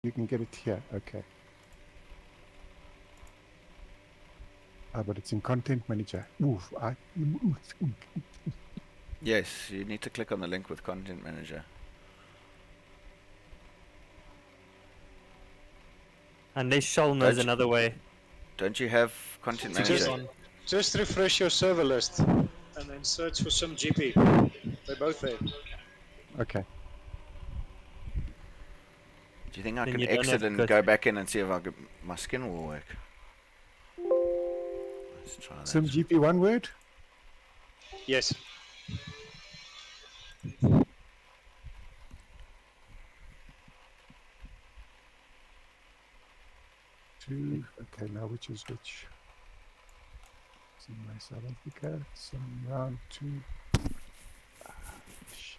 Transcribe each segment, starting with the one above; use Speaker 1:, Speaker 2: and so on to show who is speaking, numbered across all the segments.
Speaker 1: You can get it here. Okay. But it's in Content Manager. Oof.
Speaker 2: Yes, you need to click on the link with Content Manager.
Speaker 3: Unless Shoal knows another way.
Speaker 2: Don't you have Content Manager?
Speaker 4: Just refresh your server list and then search for some GP. They're both there.
Speaker 1: Okay.
Speaker 2: Do you think I
Speaker 3: Then
Speaker 2: can
Speaker 3: you don't
Speaker 2: exit
Speaker 3: have to
Speaker 2: and
Speaker 3: go
Speaker 2: go back in and see if my skin will work? Let's try that.
Speaker 1: Some GP one word?
Speaker 4: Yes.
Speaker 1: Two. Okay, now which is which? Some South Africa. Some round two. Shit.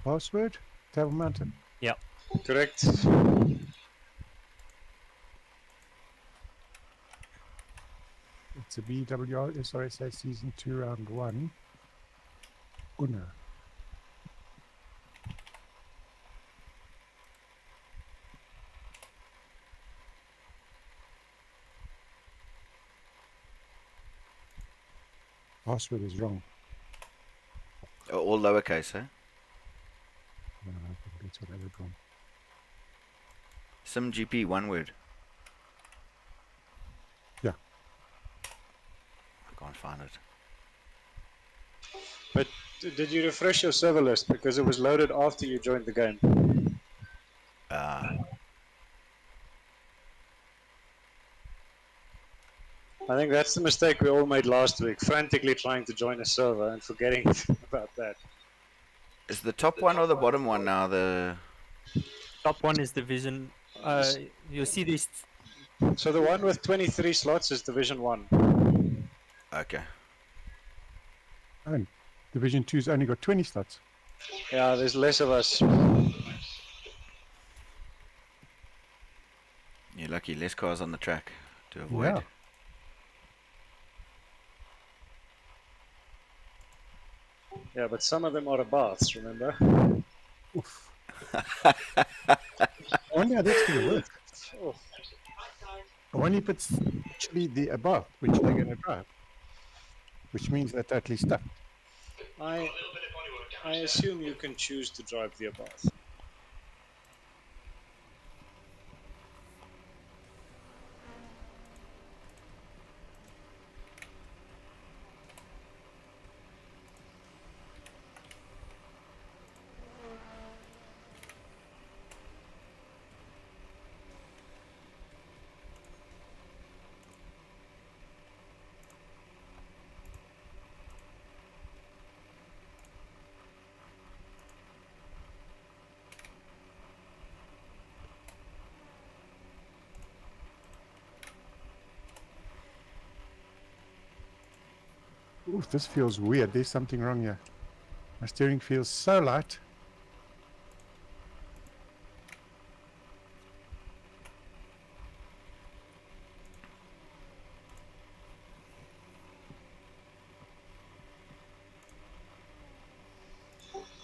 Speaker 1: Password? Table Mountain.
Speaker 3: Yeah.
Speaker 4: Correct.
Speaker 1: It's a BWR SRSA Season 2 Round 1. Una. Password is wrong.
Speaker 2: All lowercase, eh?
Speaker 1: No, I think that's what I would wrong.
Speaker 2: Some GP, one word.
Speaker 1: Yeah.
Speaker 2: I can't find it.
Speaker 4: But did you refresh your server list? Because it was loaded after you joined the game. I think that's the mistake we all made last week, frantically trying to join a server and forgetting about that.
Speaker 2: Is the top one or the bottom one now the...
Speaker 3: Top one is Division. You'll see these.
Speaker 4: So the one with 23 slots is Division 1.
Speaker 2: Okay.
Speaker 1: And Division 2's only got 20 slots.
Speaker 4: Yeah, there's less of us.
Speaker 2: You're lucky, less cars on the track to avoid.
Speaker 1: Yeah.
Speaker 4: Yeah, but some of them are baths, remember?
Speaker 1: Oof. I wonder how that's going to work.
Speaker 4: Oh.
Speaker 1: I wonder if it's actually the above, which they're going to drive. Which means they're totally stuck.
Speaker 4: I assume you can choose to drive the Abarth.
Speaker 1: Oof, this feels weird. There's something wrong here. My steering feels so light.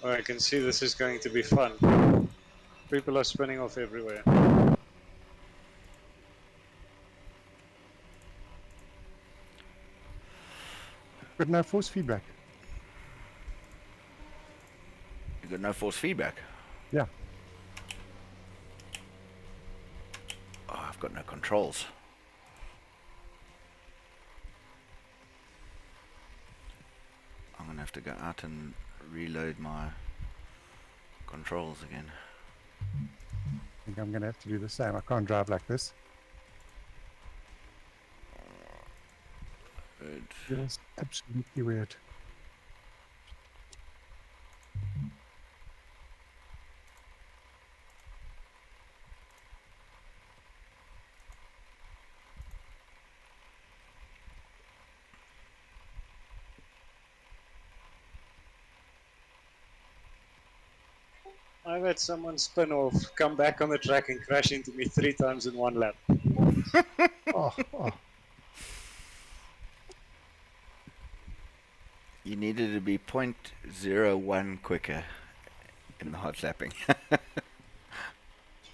Speaker 4: Oh, I can see this is going to be fun. People are spinning off everywhere.
Speaker 1: But no force feedback.
Speaker 2: You got no force feedback?
Speaker 1: Yeah.
Speaker 2: Oh, I've got no controls. I'm going to have to go out and reload my controls again.
Speaker 1: I think I'm going to have to do the same. I can't drive like this.
Speaker 2: Good.
Speaker 1: Feels absolutely weird.
Speaker 4: I've had someone spin off, come back on the track and crash into me 3 times in one lap.
Speaker 1: Oh.
Speaker 2: You needed to be 0.01 quicker in the hot lapping.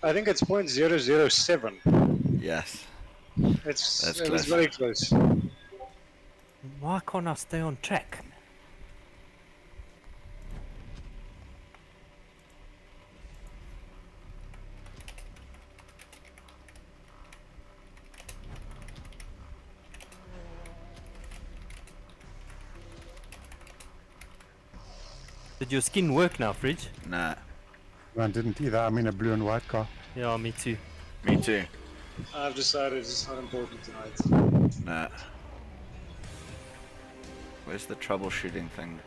Speaker 4: I think it's 0.007.
Speaker 2: Yes.
Speaker 4: It
Speaker 2: That's
Speaker 4: was
Speaker 2: close.
Speaker 4: very close.
Speaker 3: Why can't I stay on track? Did your skin work now, Fridge?
Speaker 2: Nah.
Speaker 1: I didn't either. I'm in a blue and white car.
Speaker 3: Yeah, me too.
Speaker 2: Me too.
Speaker 4: I've decided it's not important tonight.
Speaker 2: Nah. Where's the troubleshooting thing?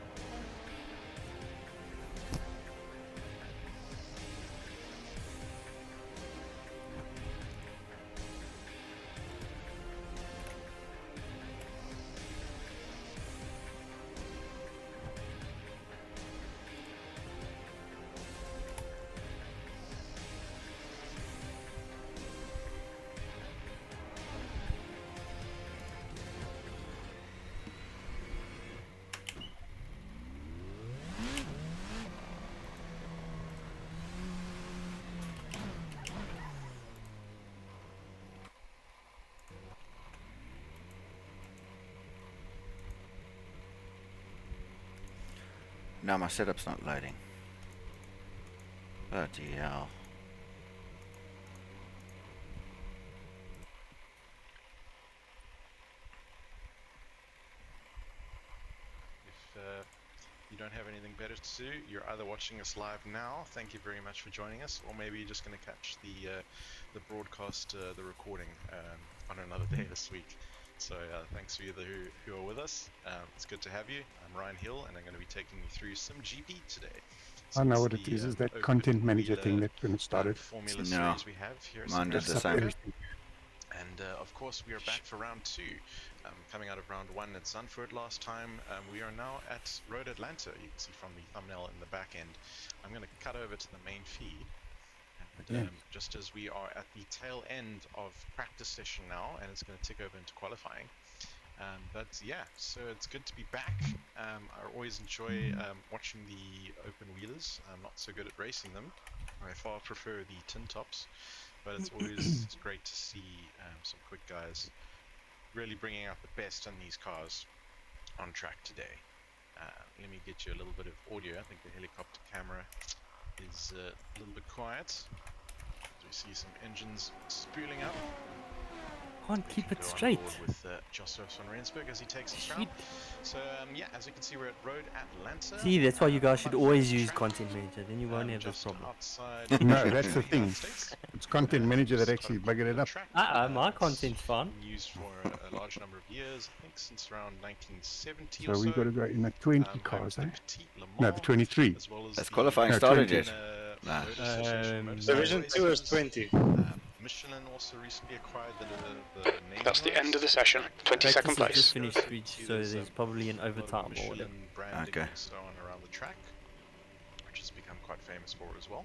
Speaker 2: No, my setup's not loading. Bloody hell.
Speaker 5: If you don't have anything better to do, you're either watching us live now, thank you very much for joining us, or maybe you're just going to catch the broadcast, the recording on another day this week. So thanks for you who are with us. It's good to have you. I'm Ryan Hill, and I'm going to be taking you through some GP today. So
Speaker 1: I know
Speaker 5: it's
Speaker 1: what it
Speaker 5: the,
Speaker 1: is. Is that
Speaker 5: open
Speaker 1: content manager
Speaker 5: wheel,
Speaker 1: thing that when it started?
Speaker 5: Formula
Speaker 2: No.
Speaker 5: series we have here at
Speaker 2: Mine did
Speaker 5: Super
Speaker 2: the same.
Speaker 1: Everything.
Speaker 5: And of course, we are back for round 2. Coming out of round 1 at Zandvoort last time, we are now at Road Atlanta. You can see from the thumbnail in the back end. I'm going to cut over to the main feed. And,
Speaker 1: Again.
Speaker 5: just as we are at the tail end of practice session now, and it's going to tick over into qualifying. But yeah, so it's good to be back. I always enjoy watching the open wheelers. I'm not so good at racing them. I far prefer the tin tops. But it's always great to see some quick guys really bringing out the best in these cars on track today. Let me get you a little bit of audio. I think the helicopter camera is a little bit quiet. We see some engines spooling up.
Speaker 3: Can't keep it
Speaker 5: Go on
Speaker 3: straight.
Speaker 5: board with Joseph van Rensburg as he takes his round. So yeah, as you can see, we're at Road Atlanta.
Speaker 3: See, that's why you guys should always use
Speaker 5: track,
Speaker 3: Content Manager, then you won't have this
Speaker 5: just
Speaker 3: problem.
Speaker 5: outside
Speaker 1: No, that's the
Speaker 5: United
Speaker 1: thing.
Speaker 5: States.
Speaker 1: It's content manager that actually buggered it up.
Speaker 3: My
Speaker 5: It's
Speaker 3: content's fine.
Speaker 5: been used for a large number of years, I think since around 1970
Speaker 1: So
Speaker 5: or so.
Speaker 1: we got to go in the 20
Speaker 5: Home
Speaker 1: cars,
Speaker 5: of
Speaker 1: eh?
Speaker 5: the Petit Le
Speaker 1: No,
Speaker 5: Mans,
Speaker 1: the 23.
Speaker 5: as well as
Speaker 2: Has
Speaker 5: the
Speaker 2: qualifying
Speaker 1: No,
Speaker 2: started
Speaker 1: 20.
Speaker 2: yet? Nah.
Speaker 5: Motor Association
Speaker 3: Um,
Speaker 5: Motorcycle
Speaker 4: Division 2 is
Speaker 5: Races.
Speaker 4: 20.
Speaker 5: Michelin also recently acquired the naming
Speaker 6: That's the end of the
Speaker 5: rights.
Speaker 6: session. 22nd
Speaker 3: Practice has
Speaker 6: place.
Speaker 3: just finished, Fridge,
Speaker 5: See,
Speaker 3: so
Speaker 5: there's,
Speaker 3: there's
Speaker 5: a
Speaker 3: probably an
Speaker 5: lot of
Speaker 3: overtime or
Speaker 5: Michelin
Speaker 3: whatever.
Speaker 5: branding
Speaker 2: Okay.
Speaker 5: and so on around the track, which has become quite famous for as well.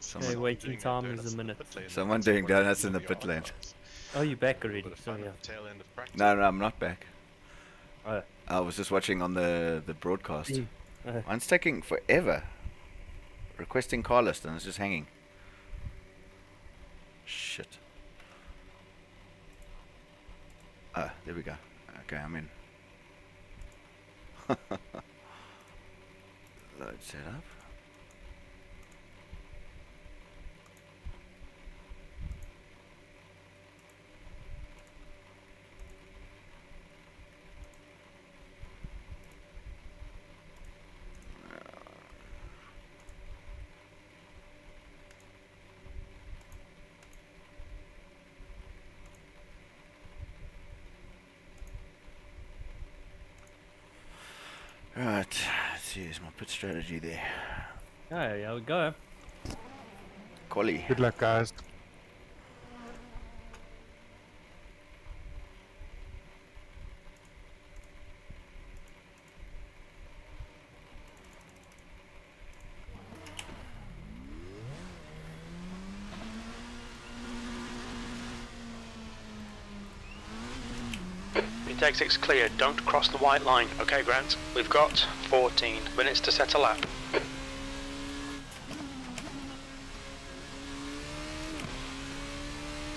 Speaker 2: Someone-
Speaker 3: Okay, waiting time is a minute.
Speaker 2: Someone doing donuts in the pit lane.
Speaker 3: Oh, you're back already. Sorry, yeah.
Speaker 2: No, I'm not back.
Speaker 3: Oh.
Speaker 2: I was just watching on the broadcast.
Speaker 3: Oh.
Speaker 2: Mine's taking forever. Requesting car list and it's just hanging. Shit. Ah, there we go. Okay, I'm in. Load setup. Right, let's see, there's my pit strategy there.
Speaker 3: Oh, there we go.
Speaker 2: Quali.
Speaker 1: Good luck, guys.
Speaker 6: Retake 6 clear, don't cross the white line. Okay, Grant, we've got 14 minutes to set a lap.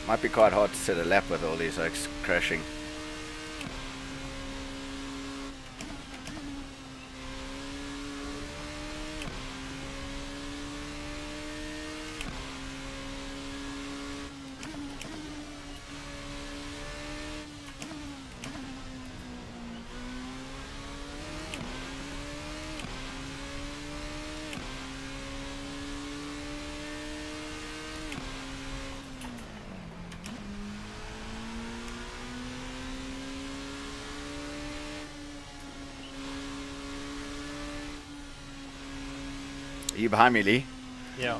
Speaker 2: Might be quite hard to set a lap with all these oaks crashing. Are you behind me, Lee?
Speaker 3: Yeah.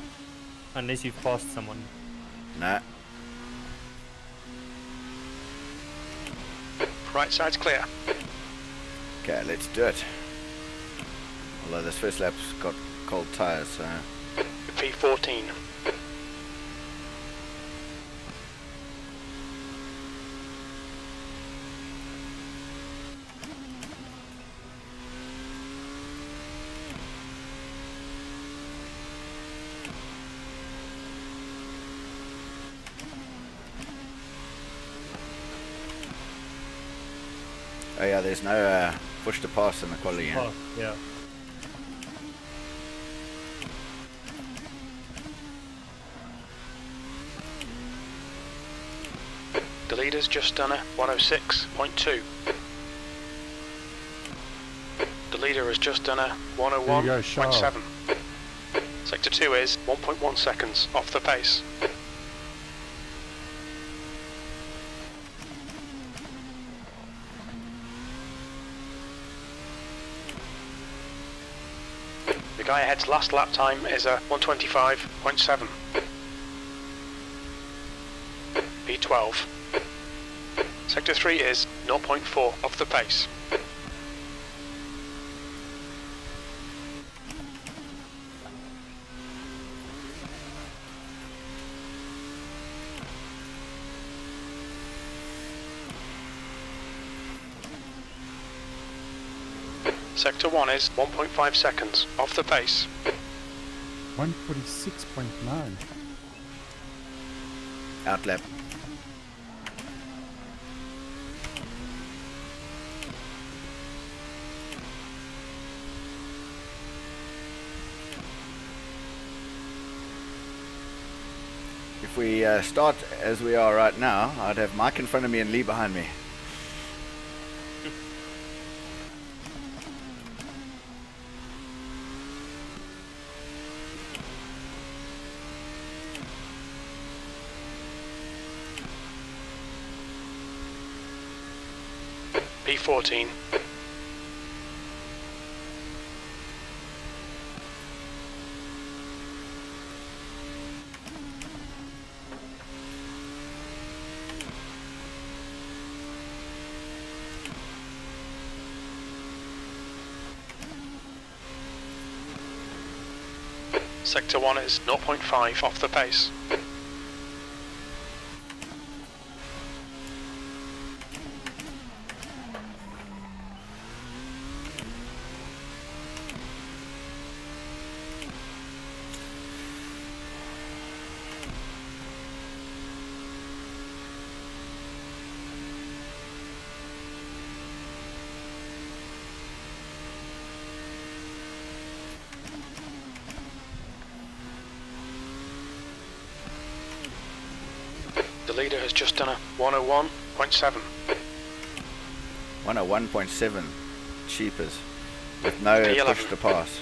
Speaker 3: Unless you've passed someone.
Speaker 2: No.
Speaker 6: Right side's clear.
Speaker 2: Okay, let's do it. Although this first lap's got cold tyres, so...
Speaker 6: P14.
Speaker 2: Oh yeah, there's no push to pass in the quality.
Speaker 3: Oh, yeah.
Speaker 6: The leader's just done a 106.2. The leader has just done a
Speaker 1: There you go,
Speaker 6: 101.7. Sector 2 is 1.1 seconds off the pace. The guy ahead's last lap time is a 125.7. P12. Sector 3 is 0.4 off the pace. Sector 1 is 1.5 seconds off the pace.
Speaker 1: 146.9.
Speaker 2: Outlap. If we start as we are right now, I'd have Mike in front of me and Lee behind me.
Speaker 6: P14. Sector 1 is 0.5 off the pace. The leader has just done a 101.7.
Speaker 2: 101.7 cheapers with no
Speaker 6: P11.
Speaker 2: push to pass.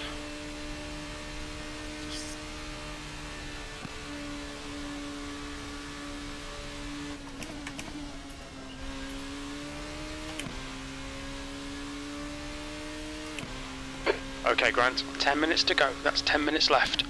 Speaker 6: Okay, Grant, 10 minutes to go. That's 10 minutes left.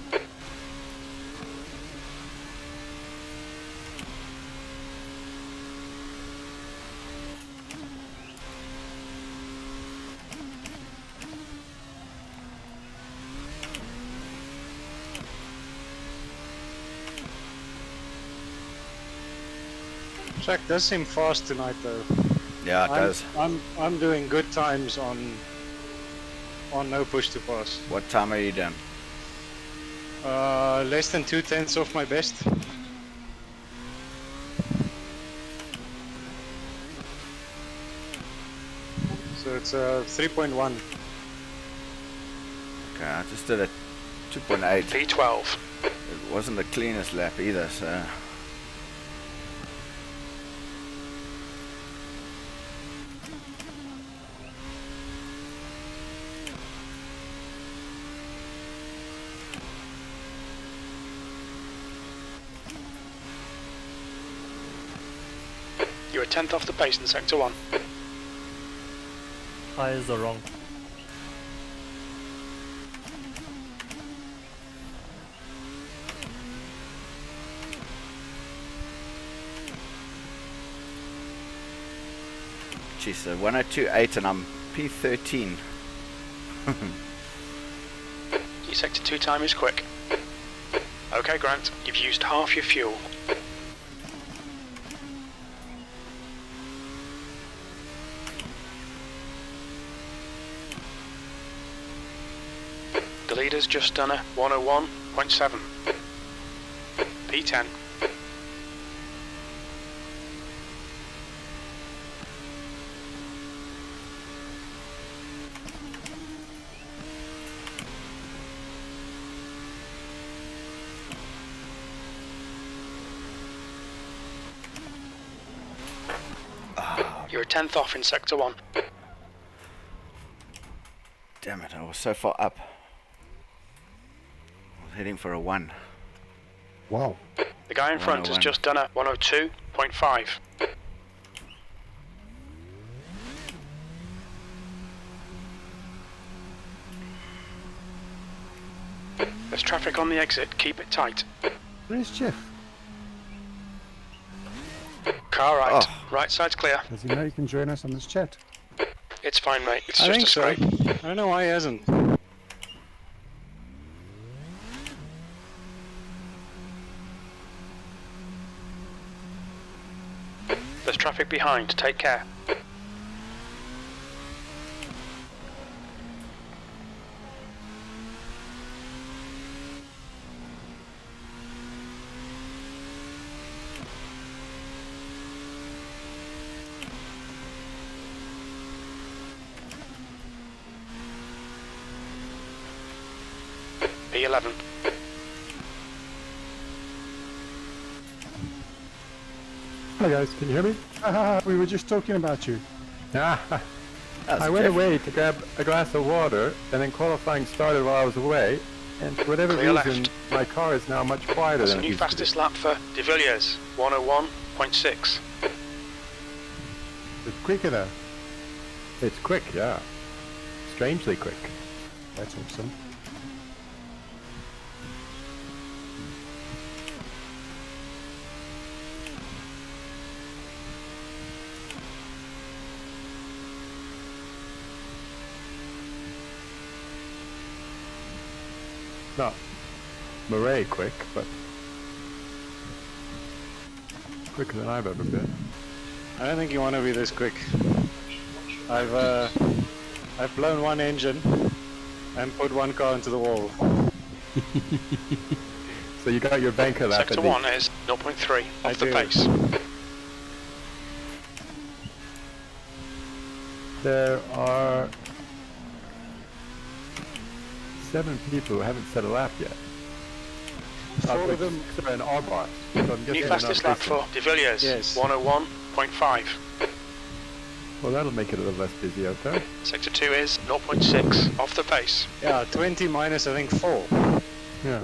Speaker 4: Track does seem fast tonight, though.
Speaker 2: Yeah, it does.
Speaker 4: I'm doing good times on no push to pass.
Speaker 2: What time are you done?
Speaker 4: Less than 2/10 of my best. it's 3.1.
Speaker 2: Okay, I just did a 2.8.
Speaker 6: P12.
Speaker 2: It wasn't the cleanest lap either, so...
Speaker 6: You're a tenth off the pace in Sector 1.
Speaker 3: Tires are wrong.
Speaker 2: Geez, so 102.8 and I'm P13.
Speaker 6: Your Sector 2 time is quick. Okay, Grant, you've used half your fuel. The leader's just done a 101.7. P10. You're a tenth off in Sector 1.
Speaker 2: Damn it, I was so far up. I was heading for a 1.
Speaker 1: Wow.
Speaker 6: The guy in front has
Speaker 2: 101.
Speaker 6: just done a 102.5. There's traffic on the exit, keep it tight.
Speaker 1: Where's Jeff?
Speaker 6: Car right,
Speaker 2: Oh.
Speaker 6: right side's clear.
Speaker 1: Does he know he can join us on this chat?
Speaker 6: It's fine, mate, it's
Speaker 4: I
Speaker 6: just
Speaker 4: think
Speaker 6: a
Speaker 4: so.
Speaker 6: scrape.
Speaker 4: I don't know why he hasn't.
Speaker 6: There's traffic behind, take care. P11.
Speaker 7: Hi guys, can you hear me?
Speaker 1: We were just talking about you.
Speaker 7: I
Speaker 2: That's
Speaker 7: went
Speaker 2: Jeff.
Speaker 7: away to grab a glass of water, and then qualifying started while I was away, and for whatever
Speaker 6: Clear
Speaker 7: reason,
Speaker 6: left.
Speaker 7: my car is now much quieter
Speaker 6: That's
Speaker 7: than
Speaker 6: the
Speaker 7: it
Speaker 6: new
Speaker 7: used to be.
Speaker 6: fastest lap for De Villiers, 101.6.
Speaker 1: It's quicker though.
Speaker 7: It's quick, yeah. Strangely quick.
Speaker 1: That's awesome.
Speaker 7: Not Murray quick, but quicker than I've ever been.
Speaker 4: I don't think you want to be this quick. I've blown one engine and put one car into the wall.
Speaker 7: So you got your banker lap
Speaker 6: Sector
Speaker 7: at
Speaker 6: 1 is 0.3
Speaker 4: I
Speaker 6: off the
Speaker 4: do.
Speaker 6: pace.
Speaker 7: There are 7 people who haven't set a lap yet.
Speaker 1: 4 of them.
Speaker 7: are in our box. So I'm guessing
Speaker 6: New
Speaker 7: they're
Speaker 6: fastest
Speaker 7: not
Speaker 6: lap
Speaker 7: racing.
Speaker 6: for De Villiers,
Speaker 4: Yes.
Speaker 6: 101.5.
Speaker 7: Well, that'll make it a little less busy out there.
Speaker 6: Sector 2 is 0.6 off the pace.
Speaker 4: Yeah, 20 minus I think 4.
Speaker 7: Yeah.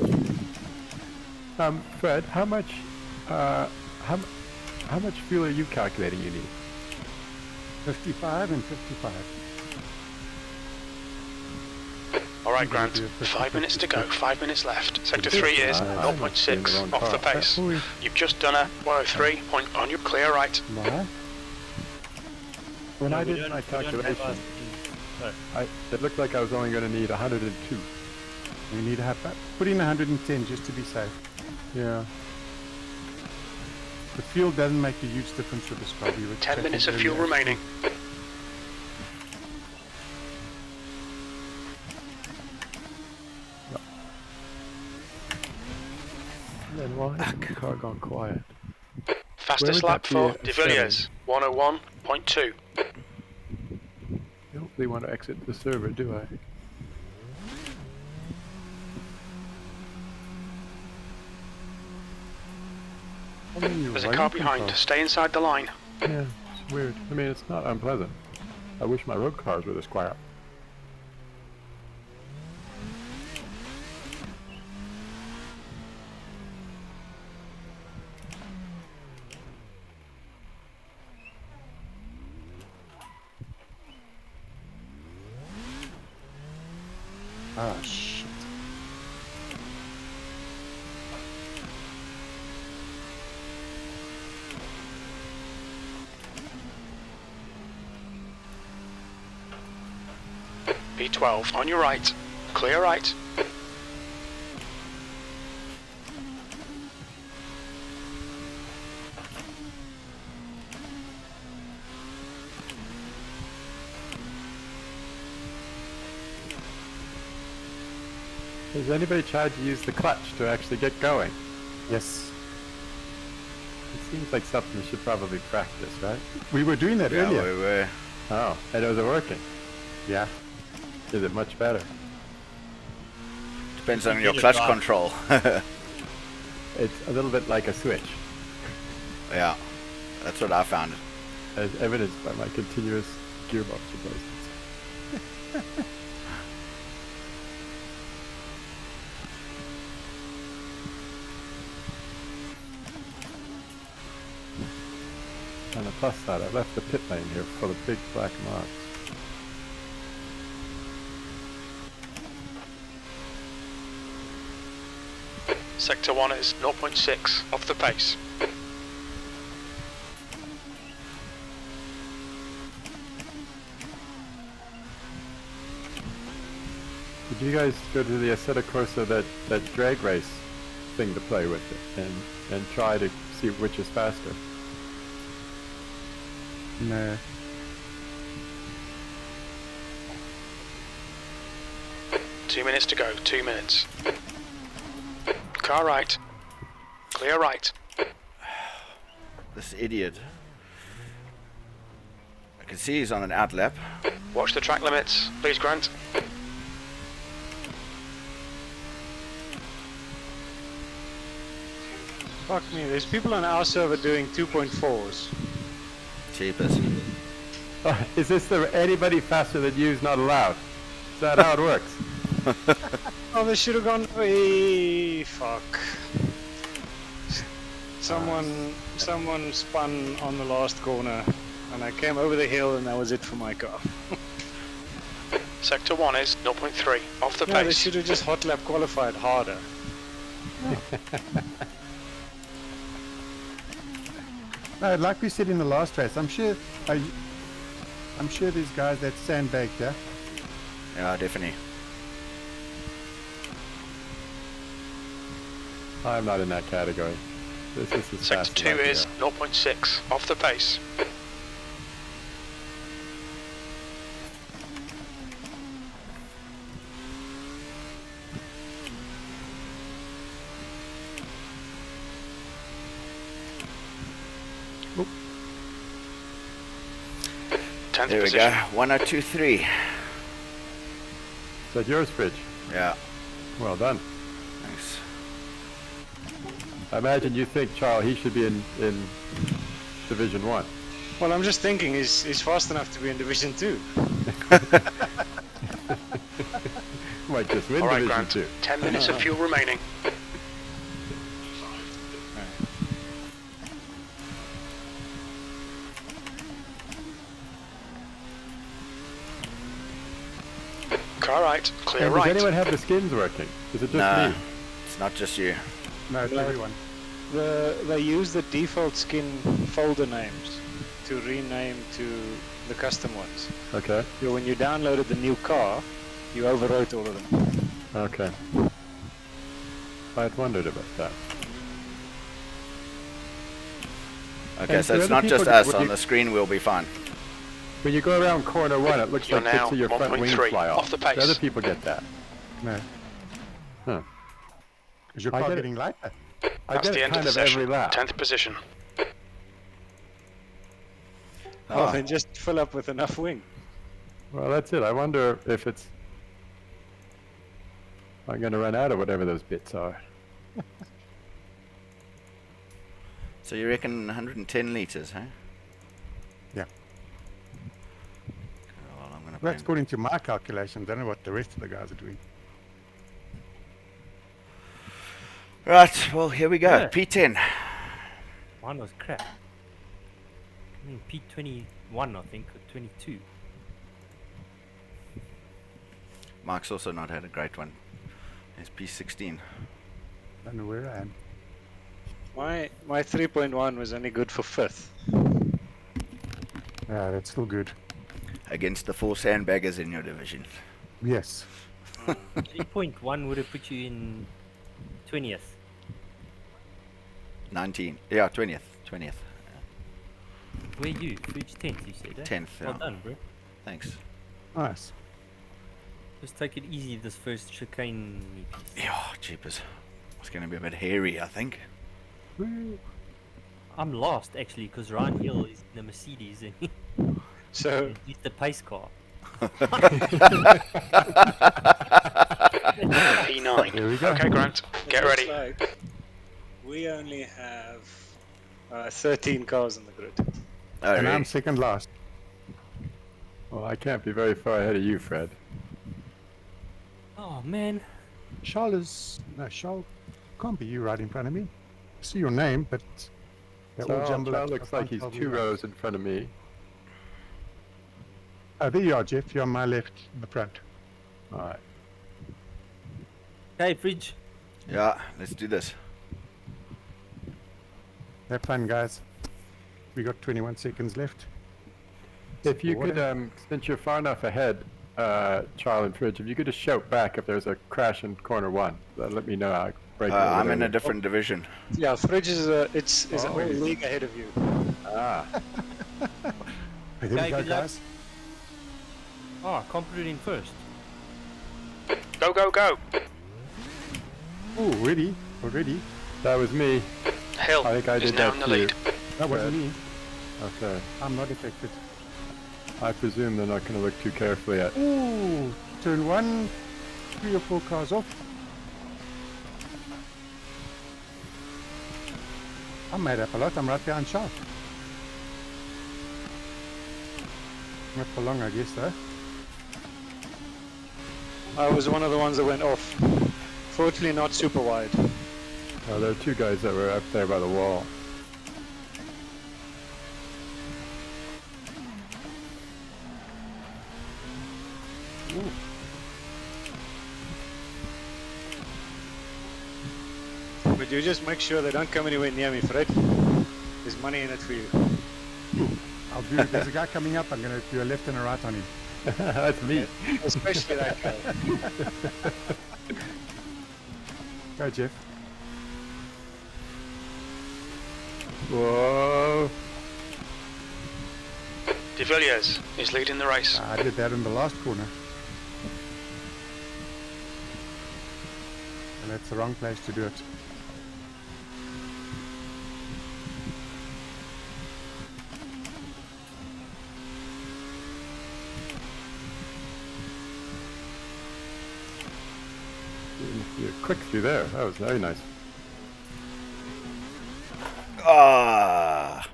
Speaker 7: Fred, how much fuel are you calculating you need?
Speaker 1: 55 and 55.
Speaker 6: Alright,
Speaker 1: I'm gonna
Speaker 6: Grant,
Speaker 1: do a
Speaker 6: 5 minutes to go, 5 minutes left. Sector
Speaker 7: 55.
Speaker 6: 3 is
Speaker 7: I must be in the
Speaker 6: 0.6
Speaker 7: wrong
Speaker 6: off the
Speaker 7: car.
Speaker 6: pace.
Speaker 1: Oh,
Speaker 6: You've just done a 103 point on your clear right.
Speaker 1: why?
Speaker 7: When
Speaker 3: No,
Speaker 7: I
Speaker 3: we
Speaker 7: did
Speaker 3: don't-
Speaker 7: my
Speaker 3: we don't have
Speaker 7: calculation,
Speaker 3: us-
Speaker 7: it looked like I was only going to need 102.
Speaker 1: We need to have put in 110 just to be safe.
Speaker 7: Yeah.
Speaker 1: The fuel doesn't make a huge difference with this car. We were
Speaker 6: 10
Speaker 1: checking
Speaker 6: minutes of fuel
Speaker 1: earlier.
Speaker 6: remaining.
Speaker 7: Then why has the car gone quiet?
Speaker 6: Fastest
Speaker 7: would
Speaker 6: lap
Speaker 7: that be
Speaker 6: for
Speaker 7: a
Speaker 6: De Villiers, 101.2.
Speaker 7: actually want to exit the server, do I? I mean, you're
Speaker 6: There's a
Speaker 7: right,
Speaker 6: car
Speaker 7: you
Speaker 6: behind.
Speaker 7: control.
Speaker 6: Stay inside the line.
Speaker 7: Yeah, it's weird. I mean, it's not unpleasant. I wish my road cars were this quiet.
Speaker 1: Ah, shit.
Speaker 6: B12 on your right. Clear right.
Speaker 7: Has anybody tried to use the clutch to actually get going?
Speaker 1: Yes.
Speaker 7: It seems like something we should probably practice, right?
Speaker 1: We were doing that
Speaker 2: Yeah,
Speaker 1: earlier.
Speaker 2: we were.
Speaker 7: Oh, and it was working.
Speaker 1: Yeah.
Speaker 7: Is it much better?
Speaker 2: Depends on
Speaker 3: You
Speaker 2: your
Speaker 3: did it
Speaker 2: clutch
Speaker 3: right.
Speaker 2: control.
Speaker 7: It's a little bit like a switch,
Speaker 2: Yeah, that's what I found.
Speaker 7: as evidenced by my continuous gearbox replacements. On the plus side, I left the pit lane here full of big black marks.
Speaker 6: Sector 1 is 0.6 off the pace.
Speaker 7: Did you guys go to the Assetto Corsa that drag race thing to play with it and try to see which is faster?
Speaker 1: No.
Speaker 6: Two minutes to go. 2 minutes. Car right. Clear right.
Speaker 2: This idiot. I can see he's on an out lap.
Speaker 6: Watch the track limits, please, Grant.
Speaker 4: Fuck me, there's people on our server doing 2.4s.
Speaker 2: Cheapest.
Speaker 7: Oh, is this the anybody faster than you is not allowed? Is that how it works?
Speaker 4: Oh, they should have gone. Hey, fuck. Someone spun on the last corner, and I came over the hill, and that was it for my car.
Speaker 6: Sector 1 is 0.3 off the
Speaker 4: No, they
Speaker 6: pace.
Speaker 4: should have just hot lap qualified harder.
Speaker 1: No, like we said in the last race, I'm sure there's guys that sandbagged, yeah?
Speaker 2: Yeah, definitely.
Speaker 7: I'm not in that category. This is as
Speaker 6: Sector
Speaker 7: fast
Speaker 6: 2
Speaker 7: as I can
Speaker 6: is
Speaker 7: go.
Speaker 6: 0.6 off the pace.
Speaker 7: Oop.
Speaker 6: 10th
Speaker 2: There we
Speaker 6: position.
Speaker 2: go. 1023.
Speaker 7: Is that yours, Fridge?
Speaker 2: Yeah.
Speaker 7: Well done.
Speaker 2: Thanks.
Speaker 7: I imagine you think, Charles, he should be in Division 1.
Speaker 4: Well, I'm just thinking, he's fast enough to be in Division 2.
Speaker 7: Might just win
Speaker 6: All right,
Speaker 7: Division
Speaker 6: Grant.
Speaker 7: 2.
Speaker 6: 10 minutes of fuel remaining. Car right, clear
Speaker 7: And
Speaker 6: right.
Speaker 7: does anyone have the skins working? Is it just
Speaker 2: Nah,
Speaker 7: me?
Speaker 2: it's not just you.
Speaker 1: No, it's
Speaker 4: No.
Speaker 1: everyone.
Speaker 4: They use the default skin folder names to rename to the custom ones.
Speaker 7: Okay.
Speaker 4: So when you downloaded the new car, you overwrote all of them.
Speaker 7: Okay. I had wondered about that.
Speaker 2: Okay,
Speaker 7: And
Speaker 2: so
Speaker 7: the
Speaker 2: it's
Speaker 7: other
Speaker 2: not just
Speaker 7: people-
Speaker 2: us.
Speaker 7: would
Speaker 2: On
Speaker 7: you-
Speaker 2: the screen, we'll be fine.
Speaker 7: When you go around corner 1, it looks
Speaker 6: You're
Speaker 7: like bits
Speaker 6: now
Speaker 7: of your front wings
Speaker 6: 1.3
Speaker 7: fly
Speaker 6: off
Speaker 7: off.
Speaker 6: the pace.
Speaker 7: other people get that.
Speaker 1: No.
Speaker 7: Huh.
Speaker 1: Is your
Speaker 7: I
Speaker 1: car
Speaker 7: get it.
Speaker 1: getting lighter?
Speaker 7: I
Speaker 6: That's
Speaker 7: get
Speaker 6: the
Speaker 7: it
Speaker 6: end of
Speaker 7: kind
Speaker 6: the
Speaker 7: of
Speaker 6: session.
Speaker 7: every lap.
Speaker 6: 10th position.
Speaker 4: Oh,
Speaker 2: Oh,
Speaker 4: then just fill up with enough wing.
Speaker 7: Well, that's it. I wonder if it's... I'm going to run out of whatever those bits are.
Speaker 2: So you reckon 110 litres, huh?
Speaker 1: Yeah.
Speaker 2: Well, I'm gonna
Speaker 1: That's
Speaker 2: bring...
Speaker 1: according to my calculations. I don't know what the rest of the guys are doing.
Speaker 2: Right, well, here we go.
Speaker 3: Yeah.
Speaker 2: P10.
Speaker 3: Mine was crap. I mean, P21, I think, or 22.
Speaker 2: Mike's also not had a great one. It's P16.
Speaker 1: I don't know where I am.
Speaker 4: My 3.1 was only good for 5th.
Speaker 1: Yeah, that's still good.
Speaker 2: Against the 4 sandbaggers in your division.
Speaker 1: Yes.
Speaker 3: 3.1 would have put you in 20th.
Speaker 2: 19. Yeah, 20th. 20th.
Speaker 3: Where you? Fridge 10th, you said, eh?
Speaker 2: 10th,
Speaker 3: Well
Speaker 2: yeah.
Speaker 3: done, bro.
Speaker 2: Thanks.
Speaker 1: Nice.
Speaker 3: Just take it easy this first chicane.
Speaker 2: Yeah, jeepers. It's going to be a bit hairy, I think.
Speaker 1: Woo.
Speaker 3: I'm last, actually, because Ryan Hill is in the Mercedes and
Speaker 4: So
Speaker 3: he's the pace car.
Speaker 6: P9.
Speaker 1: There we go.
Speaker 6: Okay, Grant, get
Speaker 4: it looks
Speaker 6: ready.
Speaker 4: like we only have 13 cars on the grid.
Speaker 2: Oh,
Speaker 1: And
Speaker 2: really?
Speaker 1: I'm second last.
Speaker 7: Well, I can't be very far ahead of you, Fred.
Speaker 3: Oh, man.
Speaker 1: Charles can't be you right in front of me. I see your name, but they're all jumbled
Speaker 7: Charles
Speaker 1: up.
Speaker 7: looks
Speaker 1: I
Speaker 7: like
Speaker 1: can't
Speaker 7: he's
Speaker 1: tell
Speaker 7: 2
Speaker 1: who.
Speaker 7: rows in front of me.
Speaker 1: Oh, there you are, Jeff. You're on my left in the front.
Speaker 7: All right.
Speaker 3: Hey, Fridge.
Speaker 2: Yeah, let's do this.
Speaker 1: Have fun, guys. We got 21 seconds left.
Speaker 7: If you
Speaker 1: Water.
Speaker 7: could, since you're far enough ahead, Charles and Fridge, if you could just shout back if there's a crash in corner 1, that'll let me know. I'll break it over
Speaker 2: I'm
Speaker 7: there.
Speaker 2: in a different division.
Speaker 4: Yeah, Fridge is it's a
Speaker 1: Oh,
Speaker 4: whole
Speaker 1: yes.
Speaker 4: league ahead of you.
Speaker 7: Ah,
Speaker 1: Here we
Speaker 3: Okay,
Speaker 1: go,
Speaker 3: good luck.
Speaker 1: guys.
Speaker 3: Oh, I can't put it in first.
Speaker 6: Go, go, go.
Speaker 1: Oh, ready? Already?
Speaker 7: that was me.
Speaker 6: Hill
Speaker 7: I think I
Speaker 6: is
Speaker 7: did
Speaker 6: now
Speaker 7: that
Speaker 6: in the
Speaker 7: to you.
Speaker 6: lead.
Speaker 1: That wasn't me.
Speaker 7: Okay.
Speaker 1: I'm not affected.
Speaker 7: I presume they're not going to look too carefully at.
Speaker 1: Ooh, turn 1, 3 or 4 cars off. I'm made up a lot. I'm right behind Sharp. Not for long, I guess, though.
Speaker 4: I was one of the ones that went off. Fortunately, not super wide.
Speaker 7: Oh, there are 2 guys that were up there by the wall.
Speaker 4: But you just make sure they don't come anywhere near me, Fred. There's money in it for you.
Speaker 1: I'll do it. There's a guy coming up. I'm going to do a left and a right on him.
Speaker 7: That's me.
Speaker 4: Especially that guy.
Speaker 1: Go, Jeff.
Speaker 7: Whoa.
Speaker 6: De Villiers is leading the race.
Speaker 1: I did that in the last corner. And that's the wrong place to do it.
Speaker 7: You're quick through there. That was very nice.
Speaker 2: Ah,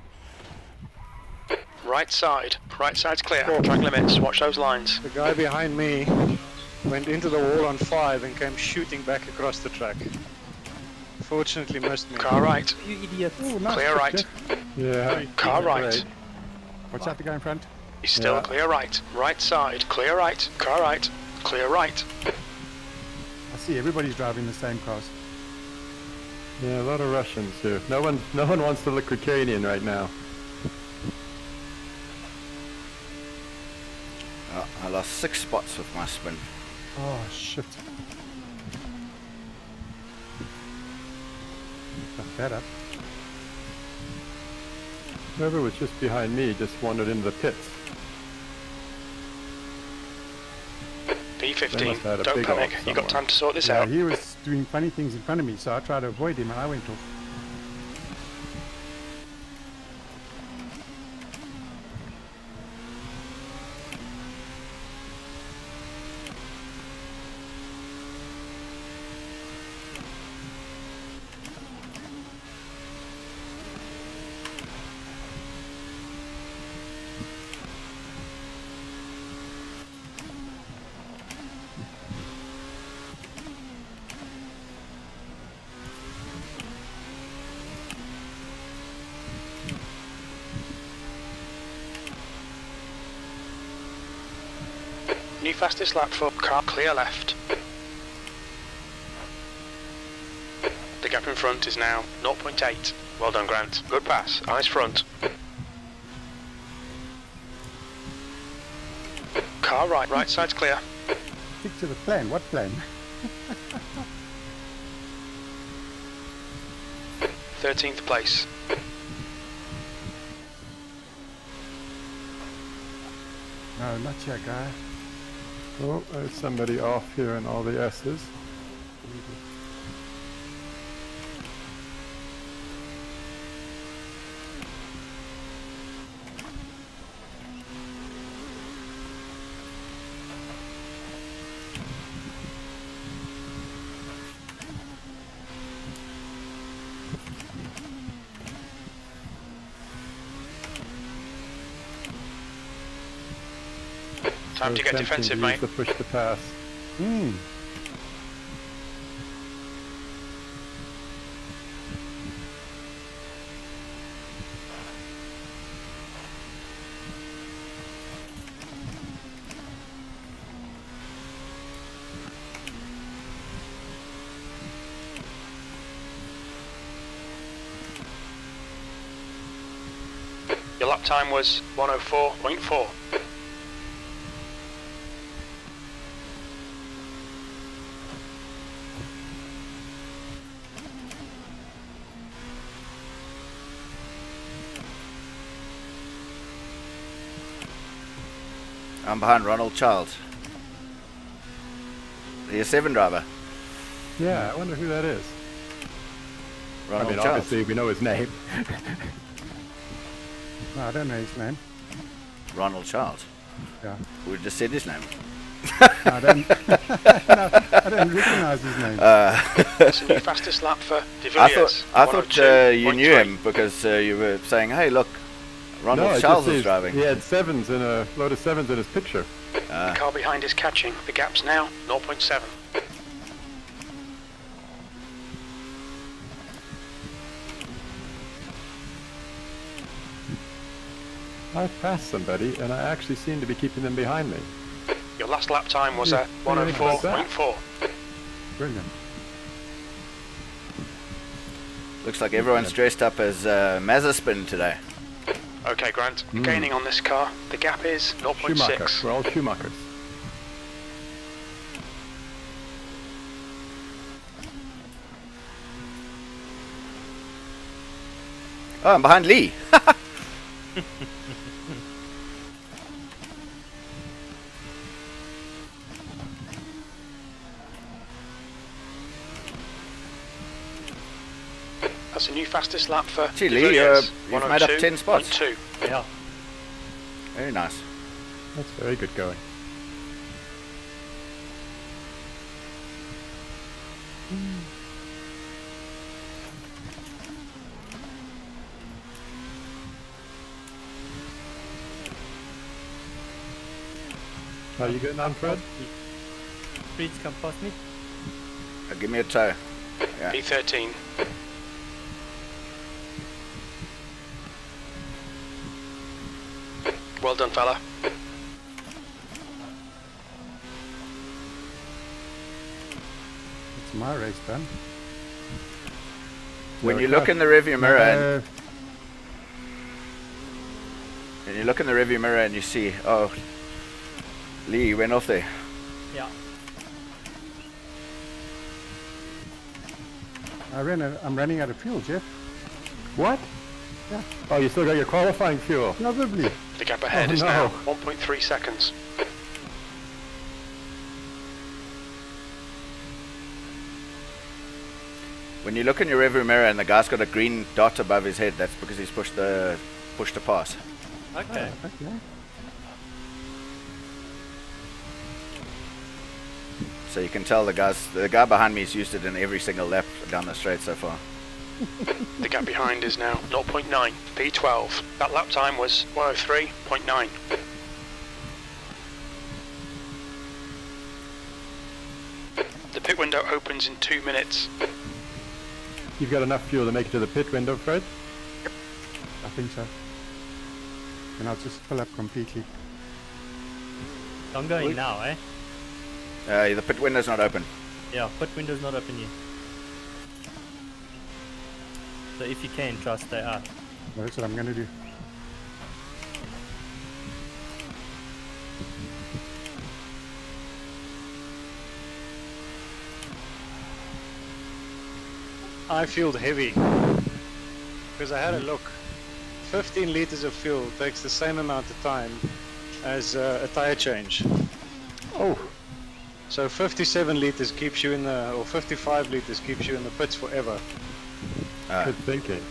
Speaker 6: Right side. Right side's clear. Track limits. Watch those lines.
Speaker 4: The guy behind me went into the wall on 5 and came shooting back across the track. Fortunately, missed me.
Speaker 6: Car right.
Speaker 3: You idiot.
Speaker 1: Oh, nice.
Speaker 6: Clear
Speaker 1: good,
Speaker 6: right.
Speaker 1: Jeff.
Speaker 7: Yeah.
Speaker 6: Car right.
Speaker 7: Great.
Speaker 1: Watch out the guy in front.
Speaker 6: He's still
Speaker 7: Yeah.
Speaker 6: clear right. Right side. Clear right. Car right. Clear right.
Speaker 1: I see everybody's driving the same cars.
Speaker 7: Yeah, a lot of Russians here. No one wants to look Ukrainian right now.
Speaker 2: I lost 6 spots with my spin.
Speaker 1: Oh, shit. Fuck that up.
Speaker 7: Whoever was just behind me just wandered into the pits. They must
Speaker 6: P15.
Speaker 7: have had a
Speaker 6: Don't
Speaker 7: big
Speaker 6: panic.
Speaker 7: off
Speaker 6: You
Speaker 7: somewhere.
Speaker 6: got time to sort this
Speaker 1: Yeah,
Speaker 6: out.
Speaker 1: he was doing funny things in front of me, so I tried to avoid him and I went off.
Speaker 6: fastest lap for car clear left. The gap in front is now 0.8. Well done, Grant. Good pass. Eyes front. Car right. Right side's clear.
Speaker 1: Stick to the plan. What plan?
Speaker 6: 13th place.
Speaker 1: No, not your guy.
Speaker 7: Oh, there's somebody off here in all the S's.
Speaker 6: Time to get
Speaker 7: Attempting
Speaker 6: defensive,
Speaker 7: to
Speaker 6: mate.
Speaker 7: use the push to pass.
Speaker 1: Hmm.
Speaker 6: Your lap time was 104.4.
Speaker 2: I'm behind Ronald Child. The A7 driver.
Speaker 7: Yeah, I wonder who that is.
Speaker 2: Ronald
Speaker 7: I mean,
Speaker 2: Child.
Speaker 7: obviously we know his name.
Speaker 1: No, I don't know his name.
Speaker 2: Ronald Child.
Speaker 1: Yeah.
Speaker 2: We just said his name.
Speaker 1: No, I don't. No, I don't recognize his name.
Speaker 6: That's the new fastest lap for De
Speaker 2: I
Speaker 6: Villiers.
Speaker 2: thought you knew
Speaker 6: 102.3.
Speaker 2: him because you were saying, "Hey, look,
Speaker 7: No,
Speaker 2: Ronald
Speaker 7: it
Speaker 2: Child
Speaker 7: just
Speaker 2: is
Speaker 7: says
Speaker 2: driving."
Speaker 7: He had sevens in a load of sevens in his picture.
Speaker 6: The car behind is catching. The gap's now 0.7.
Speaker 7: I've passed somebody, and I actually seem to be keeping them behind me.
Speaker 6: Your last lap time was
Speaker 7: Yeah,
Speaker 6: at
Speaker 7: what do you think about that?
Speaker 6: 104.4.
Speaker 1: Brilliant.
Speaker 2: Looks like everyone's dressed up as Mazepin today.
Speaker 6: Okay, Grant. Gaining on this car. The gap is
Speaker 7: Schumacher.
Speaker 6: 0.6.
Speaker 7: We're all Schumachers.
Speaker 2: Oh, I'm behind Lee.
Speaker 6: That's the new fastest lap for
Speaker 2: Gee,
Speaker 6: De
Speaker 2: Lee,
Speaker 6: Villiers.
Speaker 2: you've made up 10 spots.
Speaker 6: 102.2.
Speaker 3: Yeah.
Speaker 2: Very nice.
Speaker 7: That's very good going. How you getting on, Fred?
Speaker 3: Please come past me.
Speaker 2: Give me a toe. Yeah.
Speaker 6: P13. Well done, fella.
Speaker 1: It's my race done.
Speaker 2: When you look in the rearview mirror and
Speaker 1: Uh,
Speaker 2: you look in the rearview mirror and you see, oh, Lee went off there.
Speaker 3: Yeah.
Speaker 1: I'm running out of fuel, Jeff.
Speaker 7: What?
Speaker 1: Yeah.
Speaker 7: Oh, you still got your qualifying fuel.
Speaker 1: Probably.
Speaker 6: The gap ahead
Speaker 7: Oh,
Speaker 6: is
Speaker 7: no.
Speaker 6: now 1.3 seconds.
Speaker 2: When you look in your rearview mirror and the guy's got a green dot above his head, that's because he's pushed the pass.
Speaker 3: Okay.
Speaker 1: Okay.
Speaker 2: So you can tell the guy behind me has used it in every single lap down the straight so far.
Speaker 6: The gap behind is now 0.9. P12. That lap time was 103.9. The pit window opens in 2 minutes.
Speaker 7: You've got enough fuel to make it to the pit window, Fred?
Speaker 1: I think so. And I'll just fill up completely.
Speaker 3: I'm going now, eh?
Speaker 2: The pit window's not open.
Speaker 3: Yeah, pit window's not open yet. So if you can, try to stay out.
Speaker 1: That's what I'm gonna do.
Speaker 4: I fueled heavy because I had a look. 15 liters of fuel takes the same amount of time as a tire change.
Speaker 7: Oh,
Speaker 4: So 57 liters keeps you in the, or 55 liters keeps you in the pits forever.
Speaker 7: good thinking.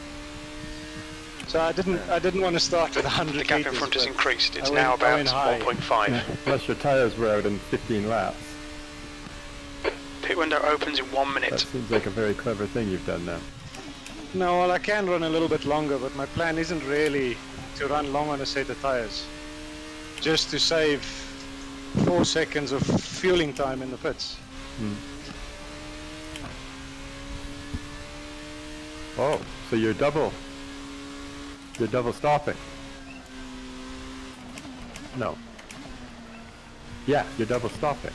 Speaker 4: So I didn't want to start with 100
Speaker 6: The gap
Speaker 4: liters.
Speaker 6: in front has
Speaker 4: but
Speaker 6: increased. It's
Speaker 4: I
Speaker 6: now
Speaker 4: went
Speaker 6: about
Speaker 4: high.
Speaker 6: 1.5.
Speaker 7: Plus your tires were out in 15 laps.
Speaker 6: Pit window opens in 1
Speaker 7: That
Speaker 6: minute.
Speaker 7: seems like a very clever thing you've done now.
Speaker 4: No, well I can run a little bit longer, but my plan isn't really to run long on a set of tires. Just to save 4 seconds of fueling time in the pits.
Speaker 7: Oh, so you're double stopping. No. Yeah, you're double stopping.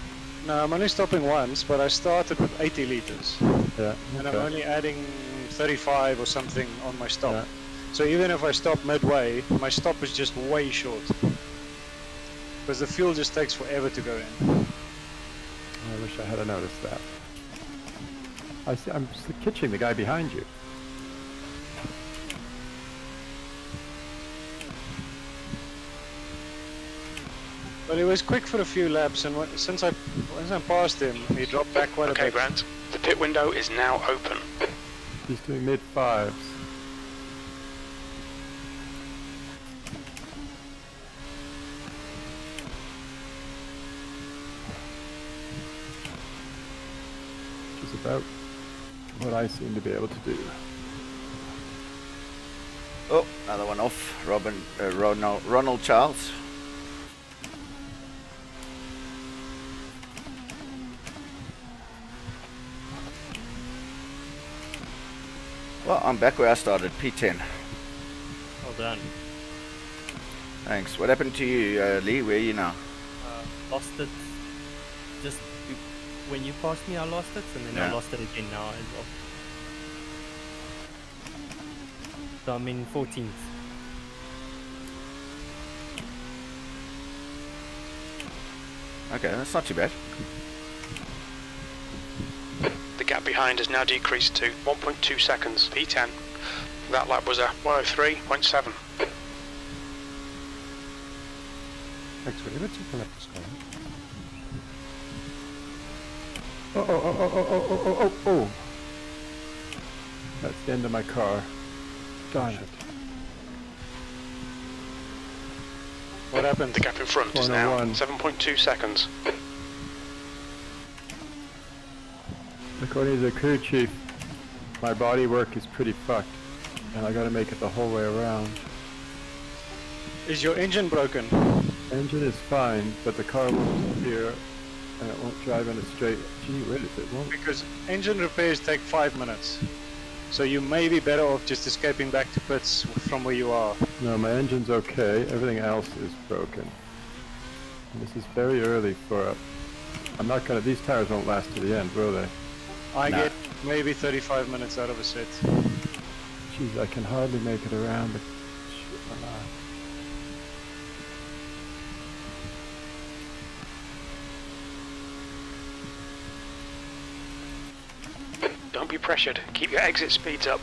Speaker 4: No, I'm only stopping once, but I started with 80 liters.
Speaker 7: Yeah.
Speaker 4: And I'm
Speaker 7: okay.
Speaker 4: only adding 35 or something on my stop.
Speaker 7: Yeah.
Speaker 4: So even if I stop midway, my stop is just way short. Because the fuel just takes forever to go in.
Speaker 7: I wish I had noticed that. I see, I'm kitching the guy behind you.
Speaker 4: But he was quick for a few laps, and since I passed him, he dropped back quite a
Speaker 6: Okay,
Speaker 4: bit.
Speaker 6: Grant. The pit window is now open.
Speaker 7: He's doing mid fives. Which is about what I seem to be able to do.
Speaker 2: Oh, another one off. Ronald Charles. Well, I'm back where I started, P10.
Speaker 3: Well done.
Speaker 2: Thanks. What happened to you, Lee? Where are you now?
Speaker 3: Lost it. Just when you passed me, I lost it, and then I
Speaker 2: Yeah.
Speaker 3: lost it again now as well. So I'm in 14th.
Speaker 2: Okay, that's not too bad.
Speaker 6: The gap behind has now decreased to 1.2 seconds. P10. That lap was a 103.7.
Speaker 1: Thanks for let's open up this car.
Speaker 7: Oh. That's the end of my car. Darn it.
Speaker 4: What happened?
Speaker 6: The gap in front is now
Speaker 7: 101.
Speaker 6: 7.2 seconds.
Speaker 7: According to the crew chief, my body work is pretty fucked, and I gotta make it the whole way around.
Speaker 4: Is your engine broken?
Speaker 7: Engine is fine, but the car won't steer, and it won't drive in a straight. Gee whiz, it won't.
Speaker 4: Because engine repairs take 5 minutes. So you may be better off just escaping back to pits from where you are.
Speaker 7: No, my engine's okay. Everything else is broken. And this is very early for a... I'm not gonna... These tires won't last to the end, will they?
Speaker 4: I
Speaker 2: Nah.
Speaker 4: get maybe 35 minutes out of a set.
Speaker 7: Jeez, I can hardly make it around the... Shit, my life.
Speaker 6: Don't be pressured. Keep your exit speeds up.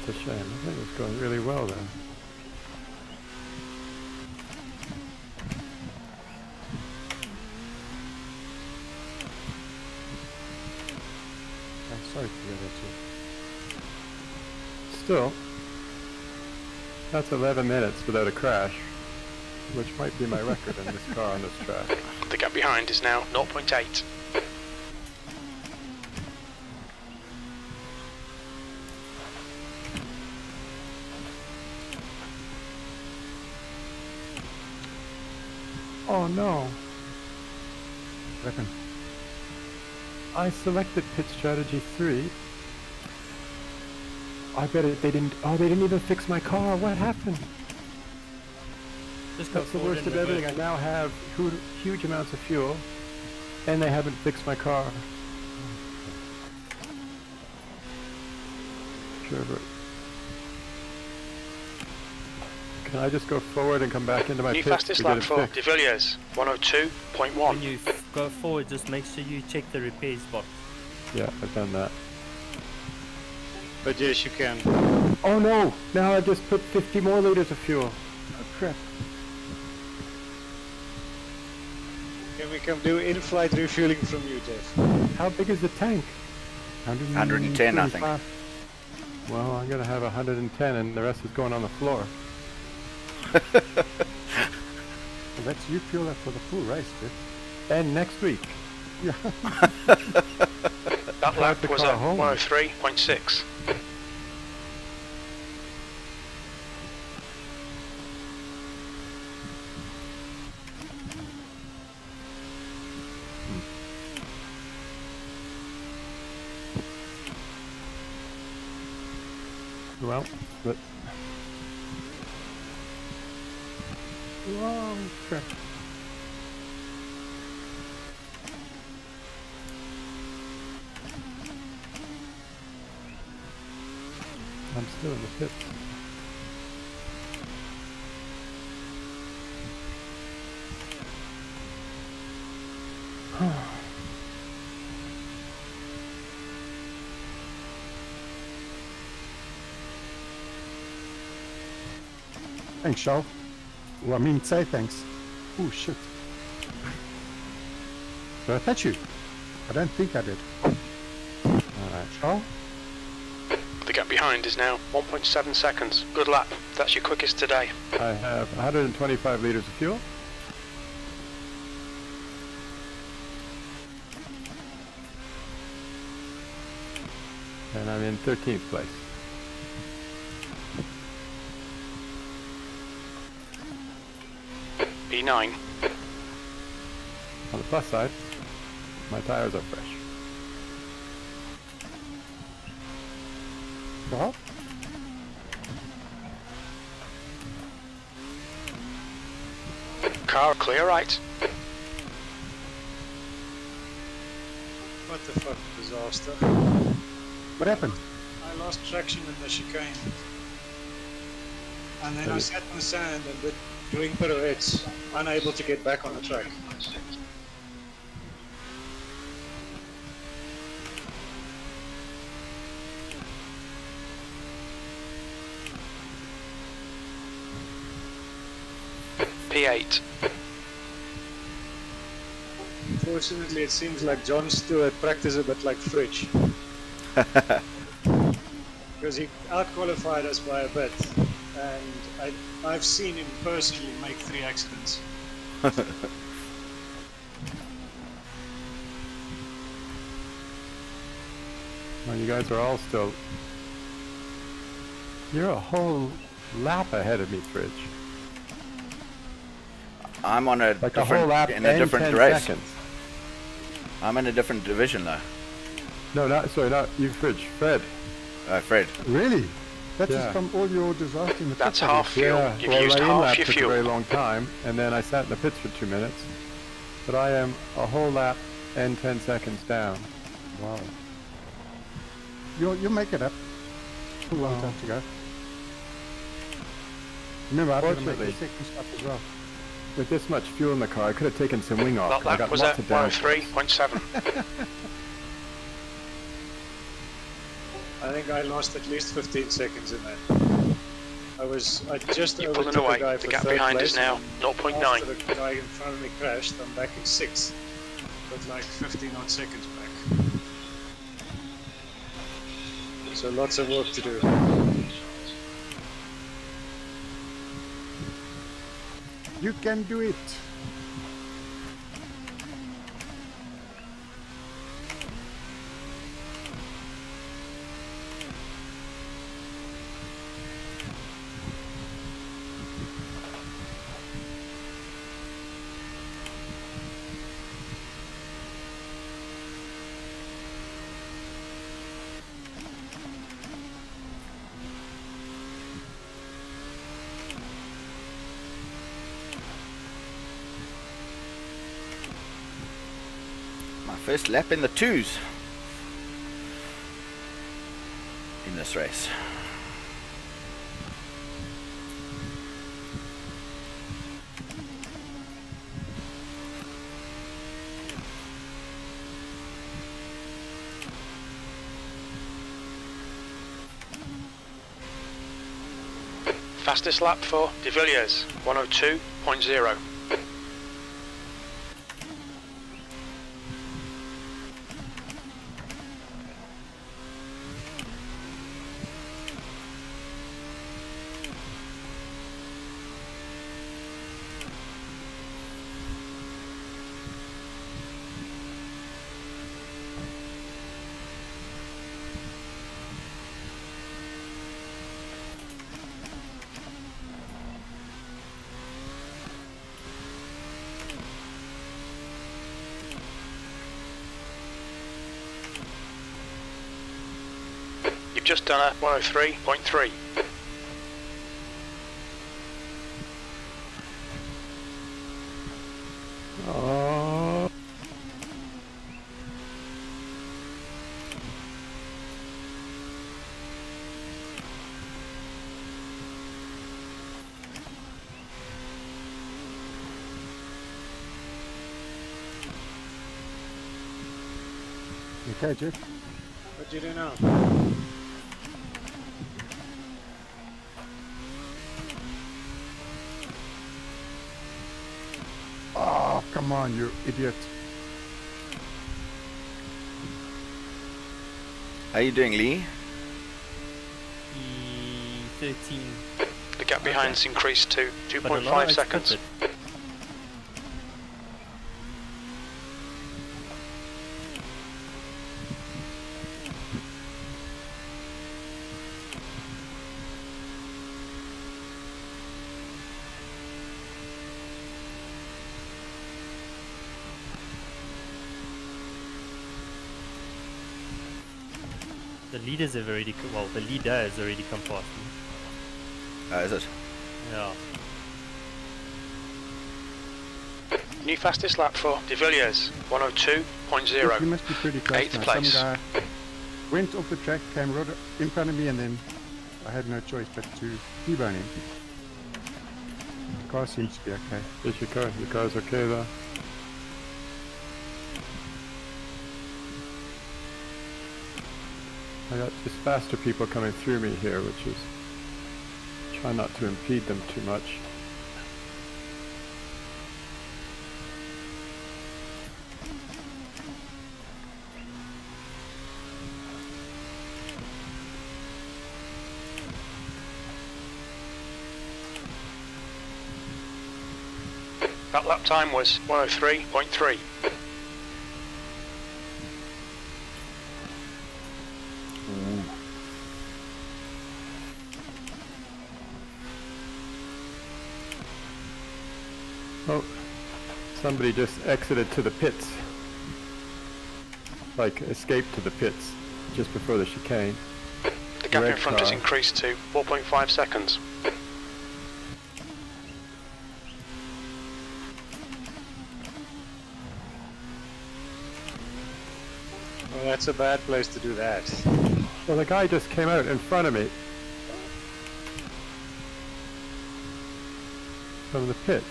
Speaker 7: That's a shame. I think it was going really well then.
Speaker 1: I'm sorry to hear that too.
Speaker 7: Still, that's 11 minutes without a crash, which might be my record in this car on this track.
Speaker 6: The gap behind is now 0.8.
Speaker 7: Oh no.
Speaker 1: What happened?
Speaker 7: I selected pit strategy 3. I bet they didn't. Oh, they didn't even fix my car. What happened?
Speaker 3: Just go
Speaker 7: That's the
Speaker 3: forward
Speaker 7: worst
Speaker 3: and
Speaker 7: of everything. I
Speaker 3: reverse.
Speaker 7: now have huge amounts of fuel, and they haven't fixed my car. Trevor. Can I just go forward and come back into my
Speaker 6: New
Speaker 7: pit
Speaker 6: fastest
Speaker 7: to get
Speaker 6: lap
Speaker 7: it
Speaker 6: for
Speaker 7: fixed?
Speaker 6: De Villiers, 102.1.
Speaker 3: When you go forward, just make sure you check the repairs box.
Speaker 7: Yeah, I've done that.
Speaker 4: But yes, you can.
Speaker 7: Oh no! Now I just put 50 more liters of fuel. Oh crap.
Speaker 4: Can we come do in-flight refueling from you, Jeff?
Speaker 7: How big is the tank?
Speaker 2: 110, I think.
Speaker 7: 125. Well, I'm gonna have 110 and the rest is going on the floor.
Speaker 1: Well, that's you fuel up for the full race, Jeff.
Speaker 7: And next week.
Speaker 1: Yeah.
Speaker 6: That lap
Speaker 7: the
Speaker 6: was
Speaker 7: car
Speaker 6: at
Speaker 7: home.
Speaker 6: 103.6.
Speaker 7: Well, but... Whoa, crap. I'm still in the pit.
Speaker 1: Thanks, Charles. Well, I mean, say thanks. Oh, shit. Did I touch you? I don't think I did.
Speaker 7: Alright.
Speaker 1: Charles?
Speaker 6: The gap behind is now 1.7 seconds. Good lap. That's your quickest today.
Speaker 7: I have 125 liters of fuel. And I'm in 13th place.
Speaker 6: B9.
Speaker 7: On the plus side, my tires are fresh.
Speaker 1: Well,
Speaker 6: Car clear right.
Speaker 4: What the fuck disaster.
Speaker 1: what happened?
Speaker 4: I lost traction in the chicane. And then I sat in the sand and doing pirouettes, unable to get back on the track.
Speaker 6: P8.
Speaker 4: Fortunately, it seems like John Stewart practiced a bit like Fridge. Because he out-qualified us by a bit. And I've seen him personally make 3 accidents.
Speaker 7: Well, you guys are all still... You're a whole lap ahead of me, Fridge.
Speaker 2: I'm on a
Speaker 7: Like a whole
Speaker 2: different,
Speaker 7: lap
Speaker 2: in a
Speaker 7: and
Speaker 2: different
Speaker 7: 10
Speaker 2: race.
Speaker 7: seconds.
Speaker 2: I'm in a different division though.
Speaker 7: No, not you, Fridge. Fred.
Speaker 2: Fred.
Speaker 1: Really? That's
Speaker 7: Yeah.
Speaker 1: just from all your disaster in the
Speaker 6: That's
Speaker 1: pit,
Speaker 6: half fuel.
Speaker 7: Yeah,
Speaker 6: You've
Speaker 7: well,
Speaker 6: used
Speaker 7: my
Speaker 6: half
Speaker 7: in-lap
Speaker 6: your
Speaker 7: took a very
Speaker 6: fuel.
Speaker 7: long time, and then I sat in the pits for 2 minutes. But I am a whole lap and 10 seconds down.
Speaker 1: Wow. You'll make it up. A long
Speaker 7: Oh.
Speaker 1: time to go. Remember, I'm going to make the
Speaker 7: Fortunately.
Speaker 1: second stop as well.
Speaker 7: With this much fuel in the car, I could have taken some wing off.
Speaker 6: That
Speaker 7: 'cause I
Speaker 6: lap
Speaker 7: got
Speaker 6: was
Speaker 7: lots
Speaker 6: at
Speaker 7: of down.
Speaker 6: 103.7.
Speaker 4: I think I lost at least 15 seconds in that. I just
Speaker 6: You're pulling
Speaker 4: overtook
Speaker 6: away.
Speaker 4: a guy
Speaker 6: The
Speaker 4: for
Speaker 6: gap
Speaker 4: third
Speaker 6: behind
Speaker 4: place.
Speaker 6: is now 0.9.
Speaker 4: After the guy in front of me crashed, I'm back in 6th. But like 15 odd seconds back. So lots of work to do.
Speaker 1: You can do it.
Speaker 2: first lap in the twos in this race.
Speaker 6: Fastest lap for De Villiers, 102.0. You've just done a 103.3.
Speaker 7: Oh.
Speaker 1: Okay, Jeff.
Speaker 4: What do you do now?
Speaker 1: Oh, come on, you idiot.
Speaker 2: How you doing, Lee?
Speaker 3: 13.
Speaker 6: The gap behind's increased to
Speaker 3: But a lot
Speaker 6: 2.5
Speaker 3: of
Speaker 6: seconds.
Speaker 3: expected. The leaders have already, well, the leader has already come past me.
Speaker 2: Is it?
Speaker 3: Yeah.
Speaker 6: New fastest lap for De Villiers,
Speaker 1: Jeff,
Speaker 6: 102.0.
Speaker 1: you must be pretty close
Speaker 6: 8th
Speaker 1: now.
Speaker 6: place.
Speaker 1: Some guy went off the track, came right in front of me, and then I had no choice but to T-bone him. The car seems to be okay.
Speaker 7: Is your car? Your car's okay though? I got just faster people coming through me here, which is try not to impede them too much.
Speaker 6: That lap time was 103.3.
Speaker 7: Oh, somebody just exited to the pits. Like escaped to the pits just before the chicane.
Speaker 6: The gap in
Speaker 7: Red
Speaker 6: front has
Speaker 7: car.
Speaker 6: increased to 4.5 seconds.
Speaker 4: Well, that's a bad place to do that.
Speaker 7: Well, the guy just came out in front of me from the pits.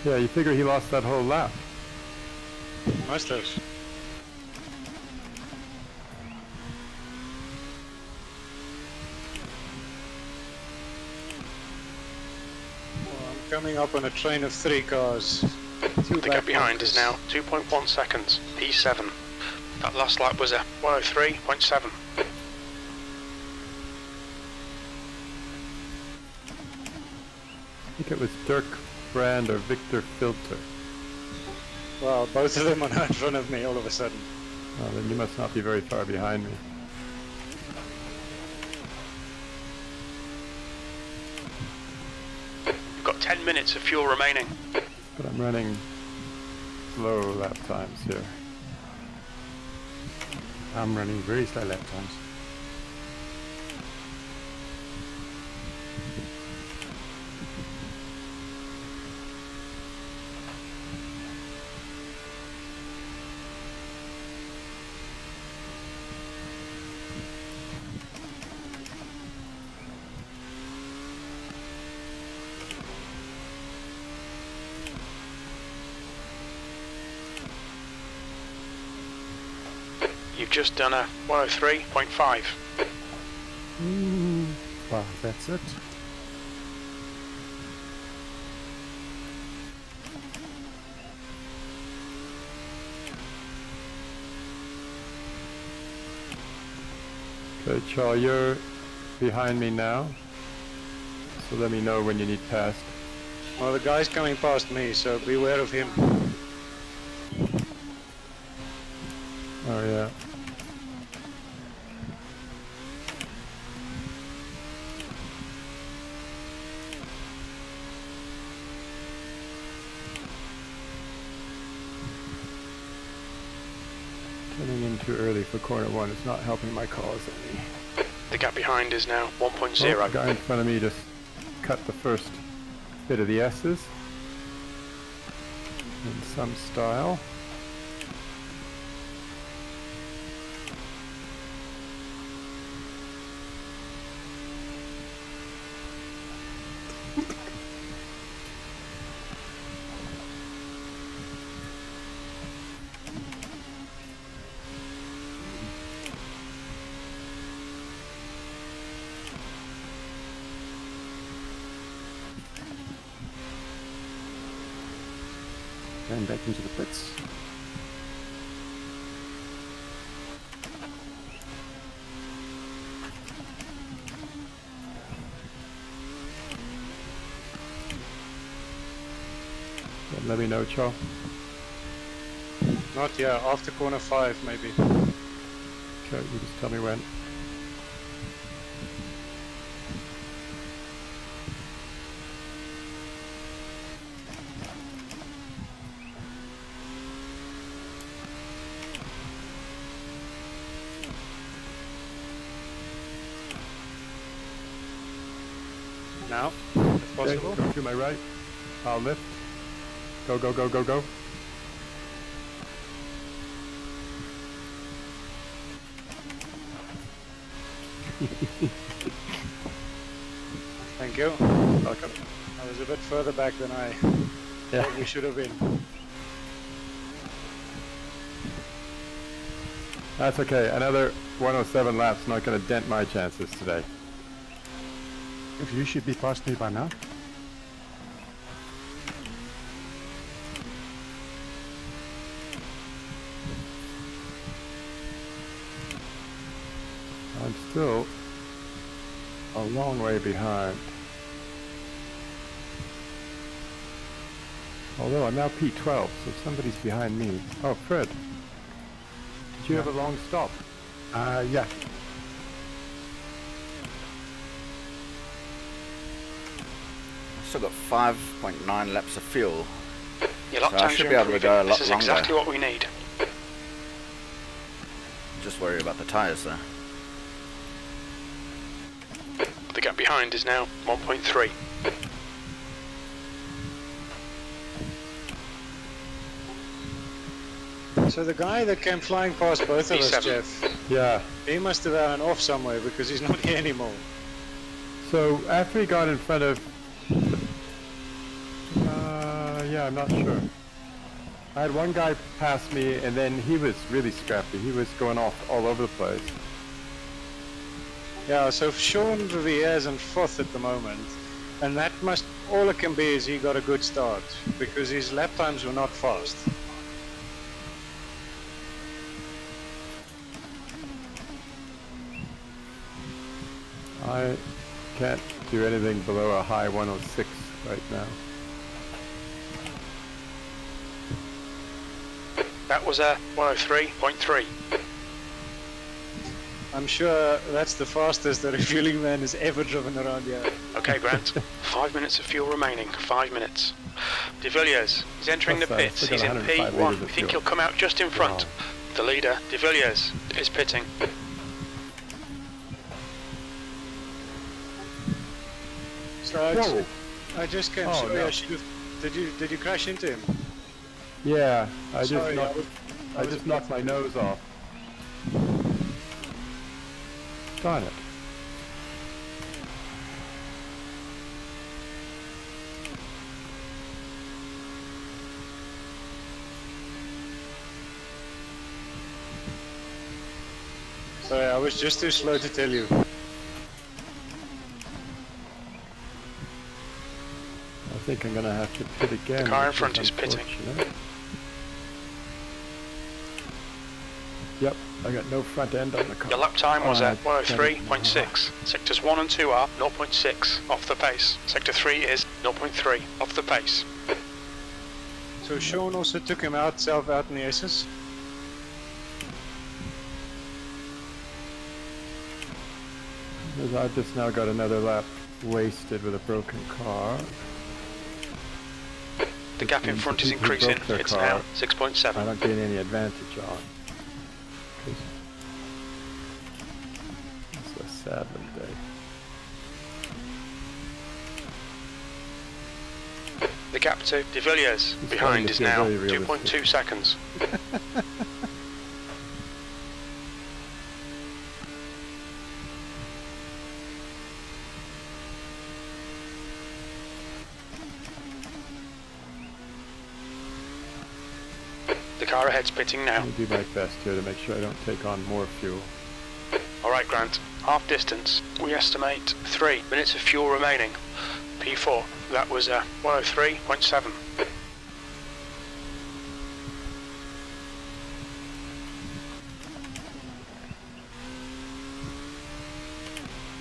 Speaker 7: Yeah, you figure he lost that whole lap.
Speaker 4: Must have. Well, I'm coming up on a train of 3 cars.
Speaker 6: The gap behind is now 2.1 seconds, P7. That last lap was a 103.7.
Speaker 7: I think it was Dirk Brand or Victor Filter.
Speaker 4: Well, both of them are now in front of me all of a sudden.
Speaker 7: Well, then you must not be very far behind me.
Speaker 6: You've got 10 minutes of fuel remaining.
Speaker 7: But I'm running slow lap times here.
Speaker 1: I'm running very slow lap times.
Speaker 6: You've just done a 103.5.
Speaker 1: Wow, that's it.
Speaker 7: Okay, Charles, you're behind me now. So let me know when you need past.
Speaker 4: Well, the guy's coming past me, so beware of him.
Speaker 7: Oh yeah. Turning in too early for corner one. It's not helping my cause any.
Speaker 6: The gap behind is now 1.0.
Speaker 7: Oh, the guy in front of me just cut the first bit of the S's in some style.
Speaker 1: Going back into the pits.
Speaker 7: Yeah, let me know, Charles.
Speaker 4: Not yet, after corner 5 maybe.
Speaker 7: Okay, you just tell me when.
Speaker 4: Now, if possible.
Speaker 7: Okay, go to my right. I'll lift. Go, go, go, go, go.
Speaker 4: Thank you.
Speaker 7: Welcome.
Speaker 4: I was a bit further back than I
Speaker 7: Yeah.
Speaker 4: thought we should have been.
Speaker 7: That's okay. Another 107 laps not going to dent my chances today.
Speaker 1: If you should be past me by now.
Speaker 7: I'm still a long way behind. Although I'm now P12, so somebody's behind me. Oh, Fred. Did you have a long stop?
Speaker 1: Yeah.
Speaker 2: Still got 5.9 laps of fuel.
Speaker 6: Your lap
Speaker 2: So I
Speaker 6: times
Speaker 2: should
Speaker 6: are
Speaker 2: be able to
Speaker 6: improving.
Speaker 2: go a lot
Speaker 6: This is
Speaker 2: longer.
Speaker 6: exactly what we need.
Speaker 2: Just worry about the tyres though.
Speaker 6: The gap behind is now 1.3.
Speaker 4: So the guy that came flying past both of us,
Speaker 6: P7.
Speaker 4: Jeff,
Speaker 7: Yeah.
Speaker 4: he must have had an off somewhere because he's not here anymore.
Speaker 7: So after he got in front of... yeah, I'm not sure. I had one guy pass me and then he was really scrappy. He was going off all over the place.
Speaker 4: Yeah, so Sean Rivier's in 4th at the moment, and that must, all it can be is he got a good start, because his lap times were not fast.
Speaker 7: I can't do anything below a high 106 right now.
Speaker 6: That was a 103.3.
Speaker 4: I'm sure that's the fastest the refueling man has ever driven around here.
Speaker 6: Okay, Grant. 5 minutes of fuel remaining. 5 minutes. De Villiers is entering the
Speaker 7: Plus,
Speaker 6: pits.
Speaker 7: still
Speaker 6: He's
Speaker 7: got
Speaker 6: in
Speaker 7: 105
Speaker 6: P1.
Speaker 7: litres
Speaker 6: We
Speaker 7: of
Speaker 6: think
Speaker 7: fuel.
Speaker 6: he'll come out just in front.
Speaker 7: Wow.
Speaker 6: The leader, De Villiers, is pitting.
Speaker 4: So I just came.
Speaker 7: Oh,
Speaker 4: Sorry,
Speaker 7: no.
Speaker 4: I should have. Did you crash into him?
Speaker 7: Yeah, I
Speaker 4: Sorry,
Speaker 7: I just knocked my nose off. Darn it.
Speaker 4: Sorry, I was just too slow to tell you.
Speaker 7: I think I'm gonna have to pit again.
Speaker 6: The car in
Speaker 7: which
Speaker 6: front is pitting.
Speaker 7: unfortunate. Yep, I got no front end on the car.
Speaker 6: Your lap time was at
Speaker 7: got it.
Speaker 6: 103.6. Sectors 1 and 2 are 0.6 off the pace. Sector 3 is 0.3 off the pace.
Speaker 4: So Sean also took himself out in the S's.
Speaker 7: Because I've just now got another lap wasted with a broken car.
Speaker 6: The gap in front is
Speaker 7: Who
Speaker 6: increasing.
Speaker 7: broke their
Speaker 6: It's
Speaker 7: car?
Speaker 6: now
Speaker 7: I
Speaker 6: 6.7.
Speaker 7: don't gain any advantage on. 'Cause it's a sad little day.
Speaker 6: The gap to De Villiers behind
Speaker 7: to
Speaker 6: is
Speaker 7: feel
Speaker 6: now
Speaker 7: very realistic.
Speaker 6: 2.2 seconds. The car ahead's pitting now.
Speaker 7: I'll do my best here to make sure I don't take on more fuel.
Speaker 6: Alright Grant, half distance. We estimate 3 minutes of fuel remaining. P4, that was 103.7.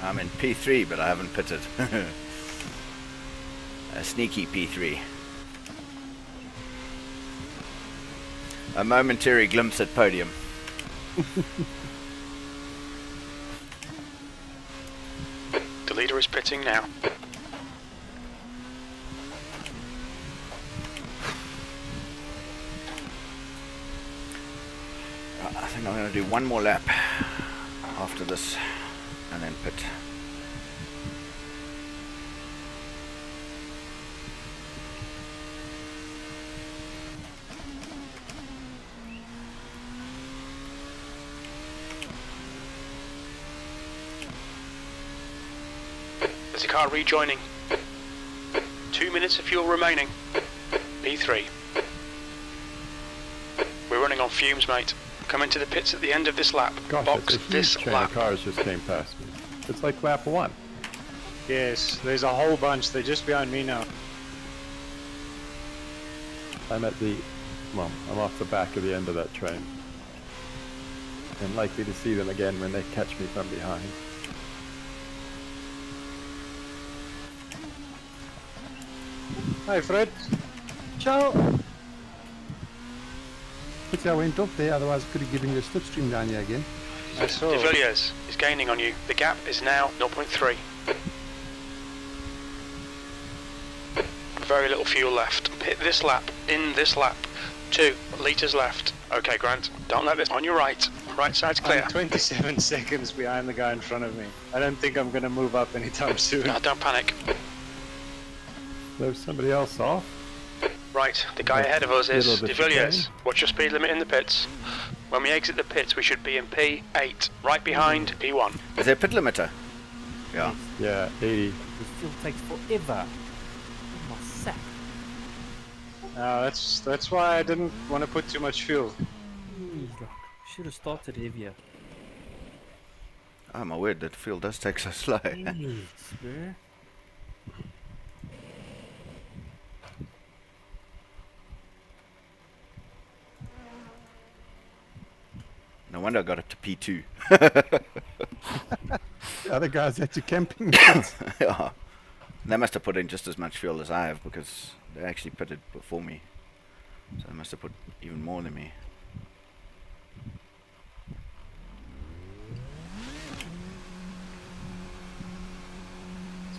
Speaker 2: I'm in P3, but I haven't pitted. A sneaky P3. A momentary glimpse at podium.
Speaker 6: The leader is pitting now.
Speaker 2: I think I'm going to do one more lap after this and then pit.
Speaker 6: There's a car rejoining. 2 minutes of fuel remaining. P3. We're running on fumes, mate. Coming to the pits at the end of this lap.
Speaker 7: Gosh,
Speaker 6: Box
Speaker 7: it's a huge
Speaker 6: this
Speaker 7: train
Speaker 6: lap.
Speaker 7: of cars just came past me. It's like lap 1.
Speaker 4: Yes, there's a whole bunch. They're just behind me now.
Speaker 7: I'm at the, well, I'm off the back of the end of that train. And likely to see them again when they catch me from behind.
Speaker 4: Hi, Fred.
Speaker 1: Ciao! Pity I went off there, otherwise I could have given you a slipstream down here again.
Speaker 4: I saw.
Speaker 6: De Villiers is gaining on you. The gap is now 0.3. Very little fuel left. Pit this lap. In this lap. 2 litres left. Okay, Grant. Don't let this on your right. Right side's clear.
Speaker 4: I'm 27 seconds behind the guy in front of me. I don't think I'm gonna move up anytime soon.
Speaker 6: No, don't panic.
Speaker 7: There's somebody else off.
Speaker 6: Right, the guy ahead of us is
Speaker 7: Middle of the
Speaker 6: De Villiers.
Speaker 7: chicane.
Speaker 6: What's your speed limit in the pits? When we exit the pits, we should be in P8, right behind P1.
Speaker 2: Is there a pit limiter? Yeah.
Speaker 7: Yeah, 80.
Speaker 3: This still takes forever. Oh, my sack.
Speaker 4: That's why I didn't want to put too much fuel.
Speaker 3: Should have started heavier.
Speaker 2: Oh my word, that fuel does take so slow.
Speaker 3: Jeez, bro.
Speaker 2: No wonder I got it to P2.
Speaker 1: The other guys had to camping.
Speaker 2: Yeah. They must have put in just as much fuel as I have because they actually pitted before me. So they must have put even more than me.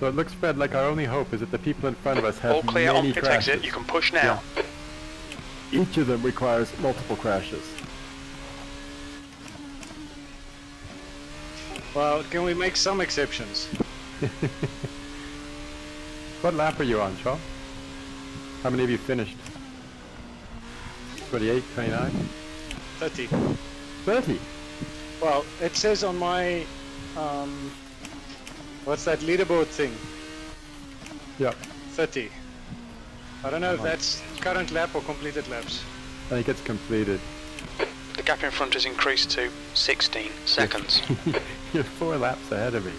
Speaker 7: So it looks, Fred, like our only hope is that the people in front of us have
Speaker 6: All clear
Speaker 7: many
Speaker 6: on pit
Speaker 7: crashes.
Speaker 6: exit, you can push now.
Speaker 7: Each of them requires multiple crashes.
Speaker 4: Well, can we make some exceptions?
Speaker 7: What lap are you on, Shaw? How many have you finished? 28, 29?
Speaker 4: 30.
Speaker 7: 30?
Speaker 4: Well, it says on my what's that leaderboard thing?
Speaker 7: Yep.
Speaker 4: 30. I don't know if that's current lap or completed laps.
Speaker 7: I think it's completed.
Speaker 6: The Gap in front has increased to 16 seconds.
Speaker 7: You're 4 laps ahead of me.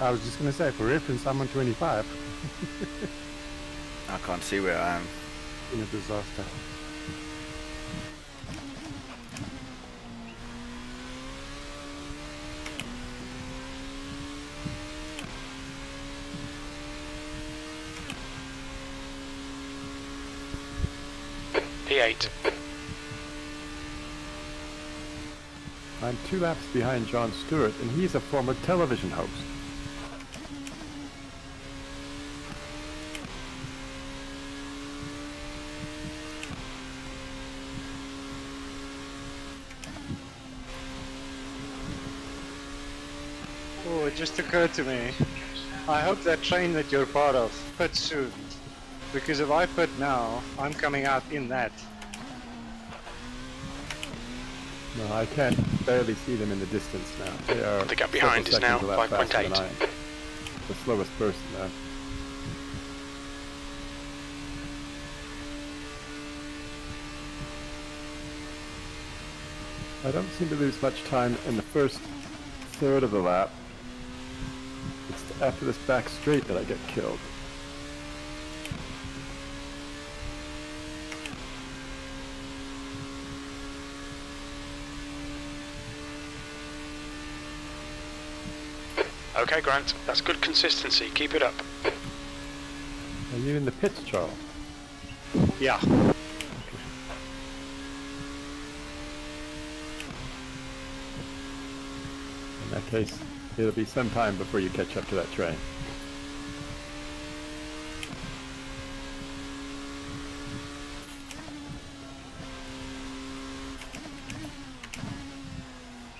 Speaker 1: I was just going to say, for reference, I'm on 25.
Speaker 2: I can't see where I am.
Speaker 1: In a disaster.
Speaker 6: P8.
Speaker 7: I'm 2 laps behind John Stewart, and he's a former television host.
Speaker 4: Oh, it just occurred to me. I hope that train that you're part of pits soon. Because if I pit now, I'm coming out in that.
Speaker 7: No, I can't barely see them in the distance now. They are
Speaker 6: The gap behind is now
Speaker 7: several seconds a lap faster
Speaker 6: 5.8.
Speaker 7: than I am. The slowest person there. I don't seem to lose much time in the first third of the lap. It's after this back straight that I get killed.
Speaker 6: Okay, Grant, that's good consistency. Keep it up.
Speaker 7: Are you in the pits, Charles?
Speaker 4: Yeah.
Speaker 7: In that case, it'll be some time before you catch up to that train.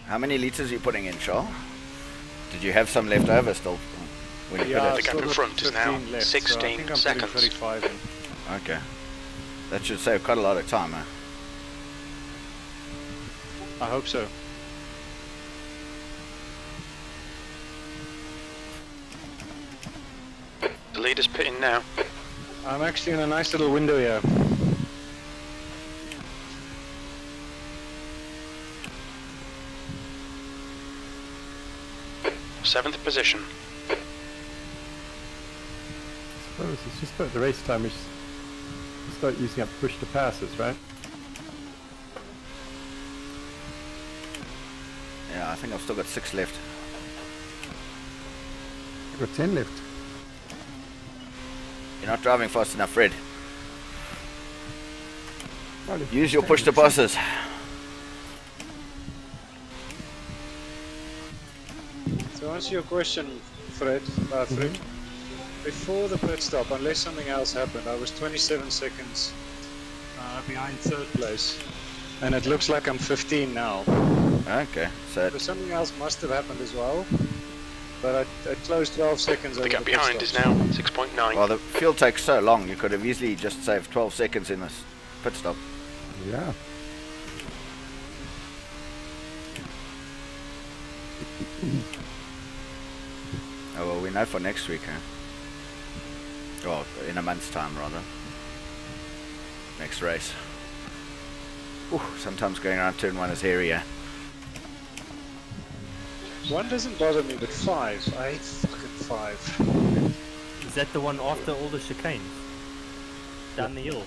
Speaker 2: How many liters are you putting in, Shaw? Did you have some left over still? When you
Speaker 4: Yeah,
Speaker 6: The gap
Speaker 4: sort
Speaker 6: in
Speaker 4: of
Speaker 6: front is now
Speaker 4: 15 left, so I
Speaker 6: 16
Speaker 4: think I'm putting
Speaker 6: seconds.
Speaker 4: 35 in.
Speaker 2: Okay. That should save quite a lot of time, huh?
Speaker 4: I hope so.
Speaker 6: The leader's pitting now.
Speaker 4: I'm actually in a nice little window here.
Speaker 6: Seventh position.
Speaker 7: I suppose it's just about the race time we start using up push to passes, right?
Speaker 2: Yeah, I think I've still got 6 left.
Speaker 1: I've got 10 left.
Speaker 2: You're not driving fast enough, Fred.
Speaker 1: Well, if
Speaker 2: Use
Speaker 1: you
Speaker 2: your push to
Speaker 1: can-
Speaker 2: passes.
Speaker 4: To answer your question, Fred, before the pit stop, unless something else happened, I was 27 seconds behind third place. And it looks like I'm 15 now.
Speaker 2: Okay, so
Speaker 4: So something else must have happened as well. But I closed 12 seconds
Speaker 6: The
Speaker 4: over
Speaker 6: gap
Speaker 4: the pit
Speaker 6: behind is
Speaker 4: stops.
Speaker 6: now 6.9.
Speaker 2: well, the fuel takes so long, you could have easily just saved 12 seconds in this pit stop.
Speaker 1: Yeah.
Speaker 2: Oh, well, we know for next week, huh? Oh, in a month's time, rather. Next race. Ooh, sometimes going around turn 1 is hairier.
Speaker 4: One doesn't bother me, but 5. I hate fucking 5.
Speaker 3: Is that the one after all the chicanes? Down the hill?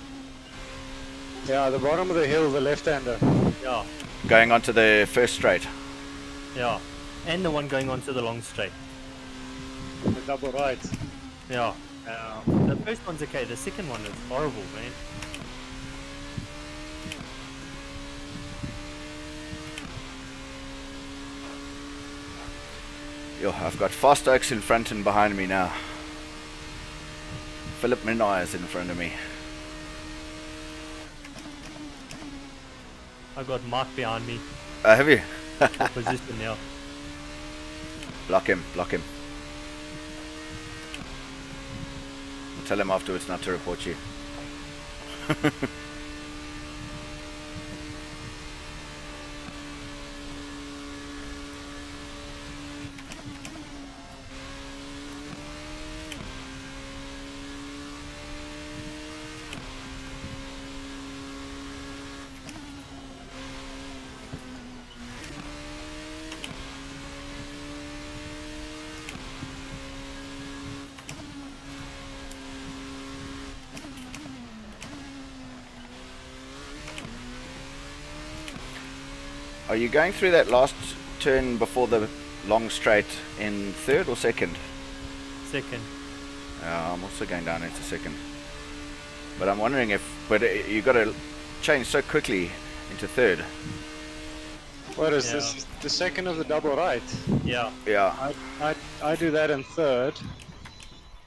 Speaker 4: Yeah, the bottom of the hill, the left-hander.
Speaker 3: Yeah,
Speaker 2: Going onto the first straight.
Speaker 3: yeah. And the one going on to the long straight.
Speaker 4: The double right.
Speaker 3: Yeah.
Speaker 4: Yeah.
Speaker 3: The first one's okay, the second one is horrible, man.
Speaker 2: Yo, I've got Fast Oaks in front and behind me now. Philip Minnoy is in front of me.
Speaker 3: I got Mark behind me.
Speaker 2: Have you?
Speaker 3: Position now.
Speaker 2: Block him, block him. I'll tell him afterwards not to report you. Are you going through that last turn before the long straight in third or second?
Speaker 3: Second.
Speaker 2: I'm also going down into second. But I'm wondering if... But you got to change so quickly into third.
Speaker 4: What is
Speaker 3: Yeah.
Speaker 4: this? The second of the double right.
Speaker 3: Yeah.
Speaker 2: Yeah.
Speaker 4: I do that in third,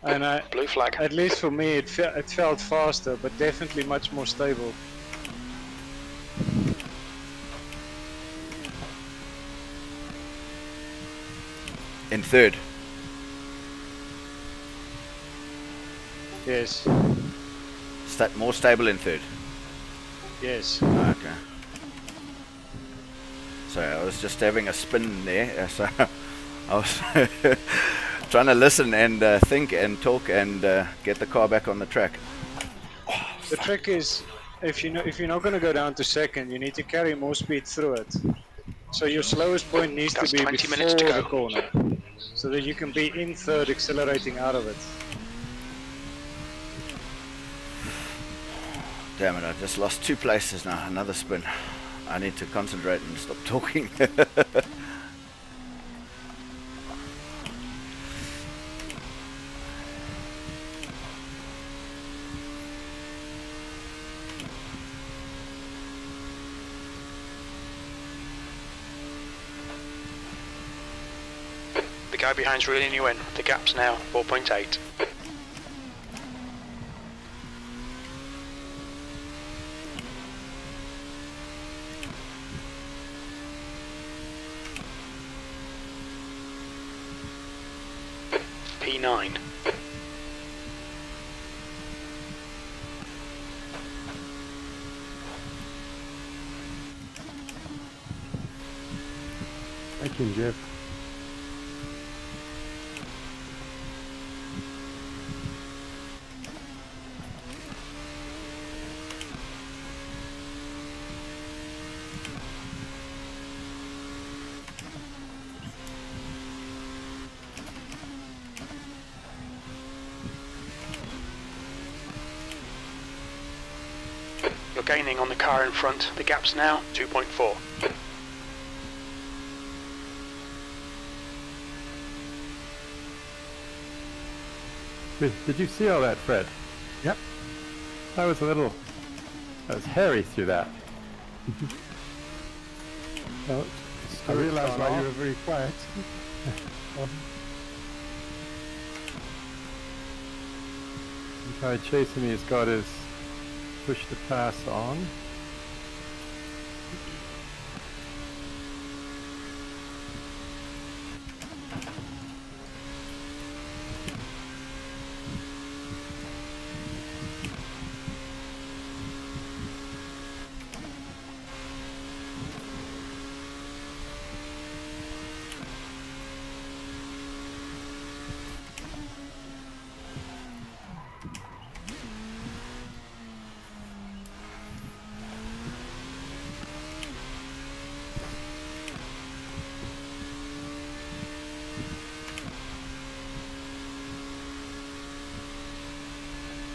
Speaker 4: and
Speaker 6: Blue flag.
Speaker 4: at least for me it felt faster, but definitely much more stable.
Speaker 2: In third.
Speaker 4: Yes,
Speaker 2: More stable in third.
Speaker 4: yes.
Speaker 2: Okay. Sorry, I was just having a spin there. So I was trying to listen and think and talk and get the car back on the track.
Speaker 4: The trick is, if you're not going to go down to second, you need to carry more speed through it. So your slowest point needs
Speaker 6: That's
Speaker 4: to be
Speaker 6: 20
Speaker 4: before
Speaker 6: minutes to
Speaker 4: the
Speaker 6: go.
Speaker 4: corner, so that you can be in third, accelerating out of it.
Speaker 2: Damn it, I just lost 2 places now. Another spin. I need to concentrate and stop talking.
Speaker 6: The guy behind's reeling you in. The gap's now 4.8. P9.
Speaker 1: Thank you, Jeff.
Speaker 6: You're gaining on the car in front. The gap's now 2.4.
Speaker 7: Did you see all that, Fred?
Speaker 1: Yep.
Speaker 7: I was hairy through that. Oh,
Speaker 1: I realized why you were very quiet.
Speaker 7: The guy chasing me has got his push to pass on.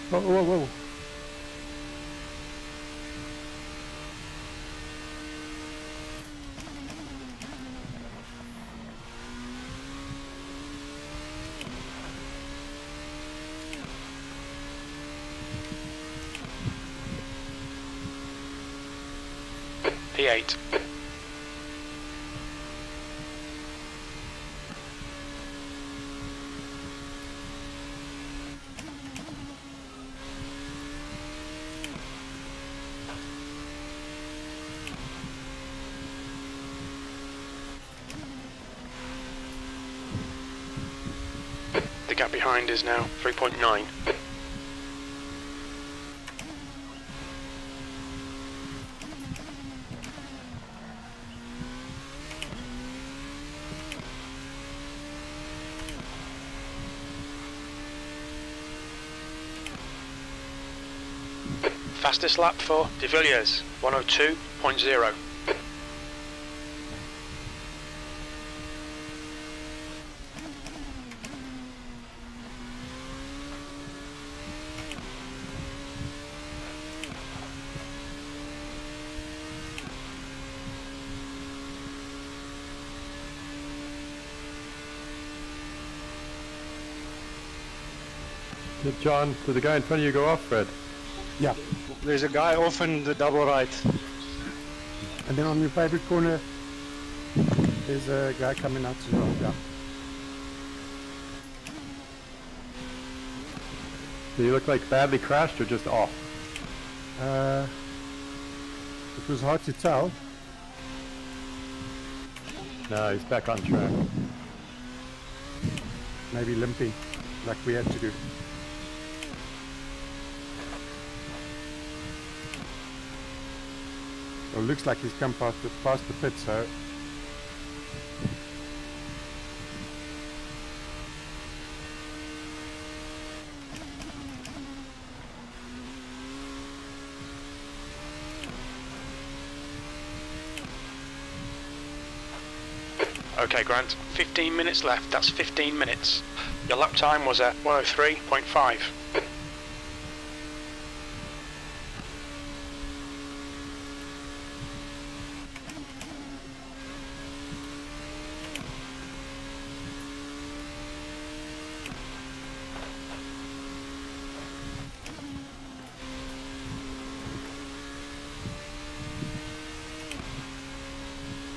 Speaker 7: Whoa, whoa, whoa.
Speaker 6: P8. The gap behind is now 3.9. Fastest lap for De Villiers, 102.0.
Speaker 7: Did the guy in front of you go off, Fred?
Speaker 1: Yeah.
Speaker 4: There's a guy off in the double right.
Speaker 1: And then on your favorite corner, there's a guy coming out as well. Yeah.
Speaker 7: Do you look like badly crashed or just off?
Speaker 1: It was hard to tell.
Speaker 7: No, he's back on track.
Speaker 1: Maybe limping, like we had to do. Well, looks like he's come past the pit, so
Speaker 6: Okay, Grant, 15 minutes left. That's 15 minutes. Your lap time was at 103.5.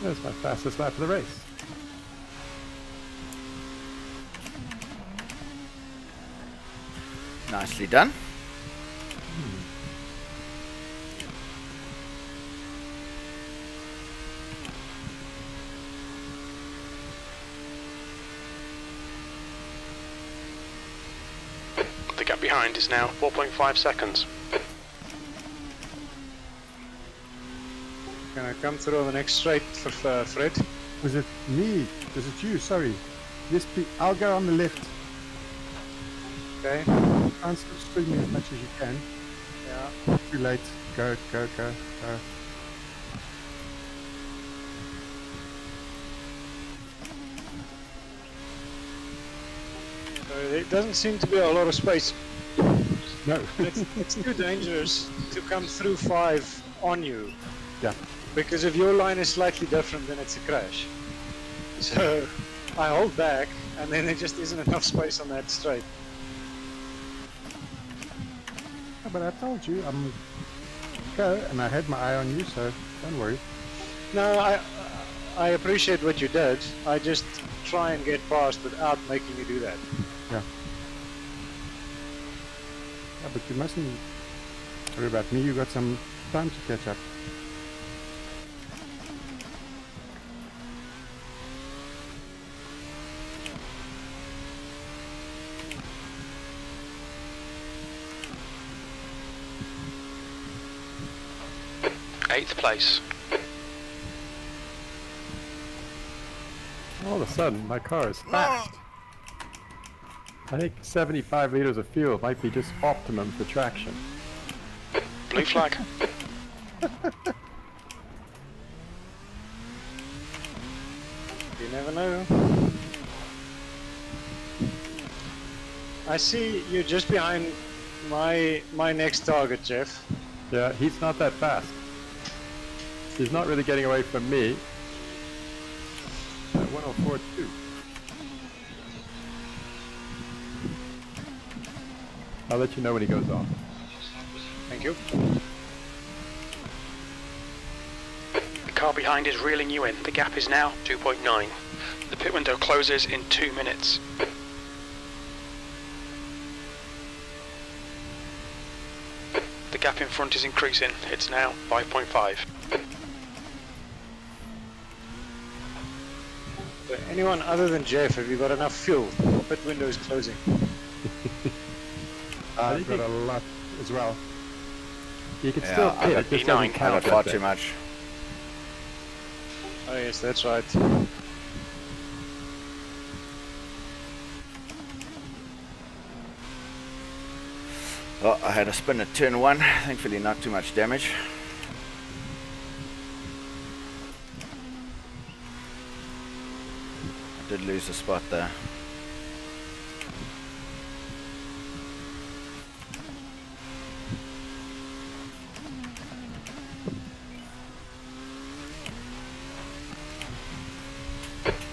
Speaker 7: That's my fastest lap of the race.
Speaker 2: Nicely done.
Speaker 6: The gap behind is now 4.5 seconds.
Speaker 4: Can I come through on the next straight for Fred?
Speaker 1: was it me? Was it you? Sorry. Yes, I'll go on the left.
Speaker 4: Okay.
Speaker 1: Try and slipstream me as much as you can.
Speaker 4: Yeah.
Speaker 1: Too late. Go.
Speaker 4: So there doesn't seem to be a lot of space.
Speaker 1: No.
Speaker 4: It's too dangerous to come through 5 on you.
Speaker 1: Yeah.
Speaker 4: Because if your line is slightly different, then it's a crash. So I hold back, and then there just isn't enough space on that straight.
Speaker 1: But I told you, I'm go, and I had my eye on you, so don't worry.
Speaker 4: No, I appreciate what you did. I just try and get past without making you do that.
Speaker 1: Yeah, but you mustn't worry about me. You got some time to catch up.
Speaker 6: Eighth place.
Speaker 7: All of a sudden, my car is fast. I think 75 liters of fuel might be just optimum for traction.
Speaker 6: Blue flag.
Speaker 4: You never know. I see you're just behind my next target, Jeff.
Speaker 7: Yeah, he's not that fast. He's not really getting away from me. At 104.2. I'll let you know when he goes off.
Speaker 4: Thank you.
Speaker 6: The car behind is reeling you in. The gap is now 2.9. The pit window closes in 2 minutes. The gap in front is increasing. It's now 5.5.
Speaker 4: So anyone other than Jeff, have you got enough fuel? Pit window is closing.
Speaker 1: I've got a lot as well.
Speaker 7: You can
Speaker 2: Yeah,
Speaker 7: still
Speaker 2: I
Speaker 7: pit,
Speaker 2: got
Speaker 7: it just
Speaker 6: P9.
Speaker 7: doesn't
Speaker 2: I
Speaker 7: count
Speaker 2: got
Speaker 7: that
Speaker 2: far
Speaker 7: bit.
Speaker 2: too much.
Speaker 4: Oh yes, that's right.
Speaker 2: Oh, I had a spin at turn 1. Thankfully not too much damage. I did lose a spot there.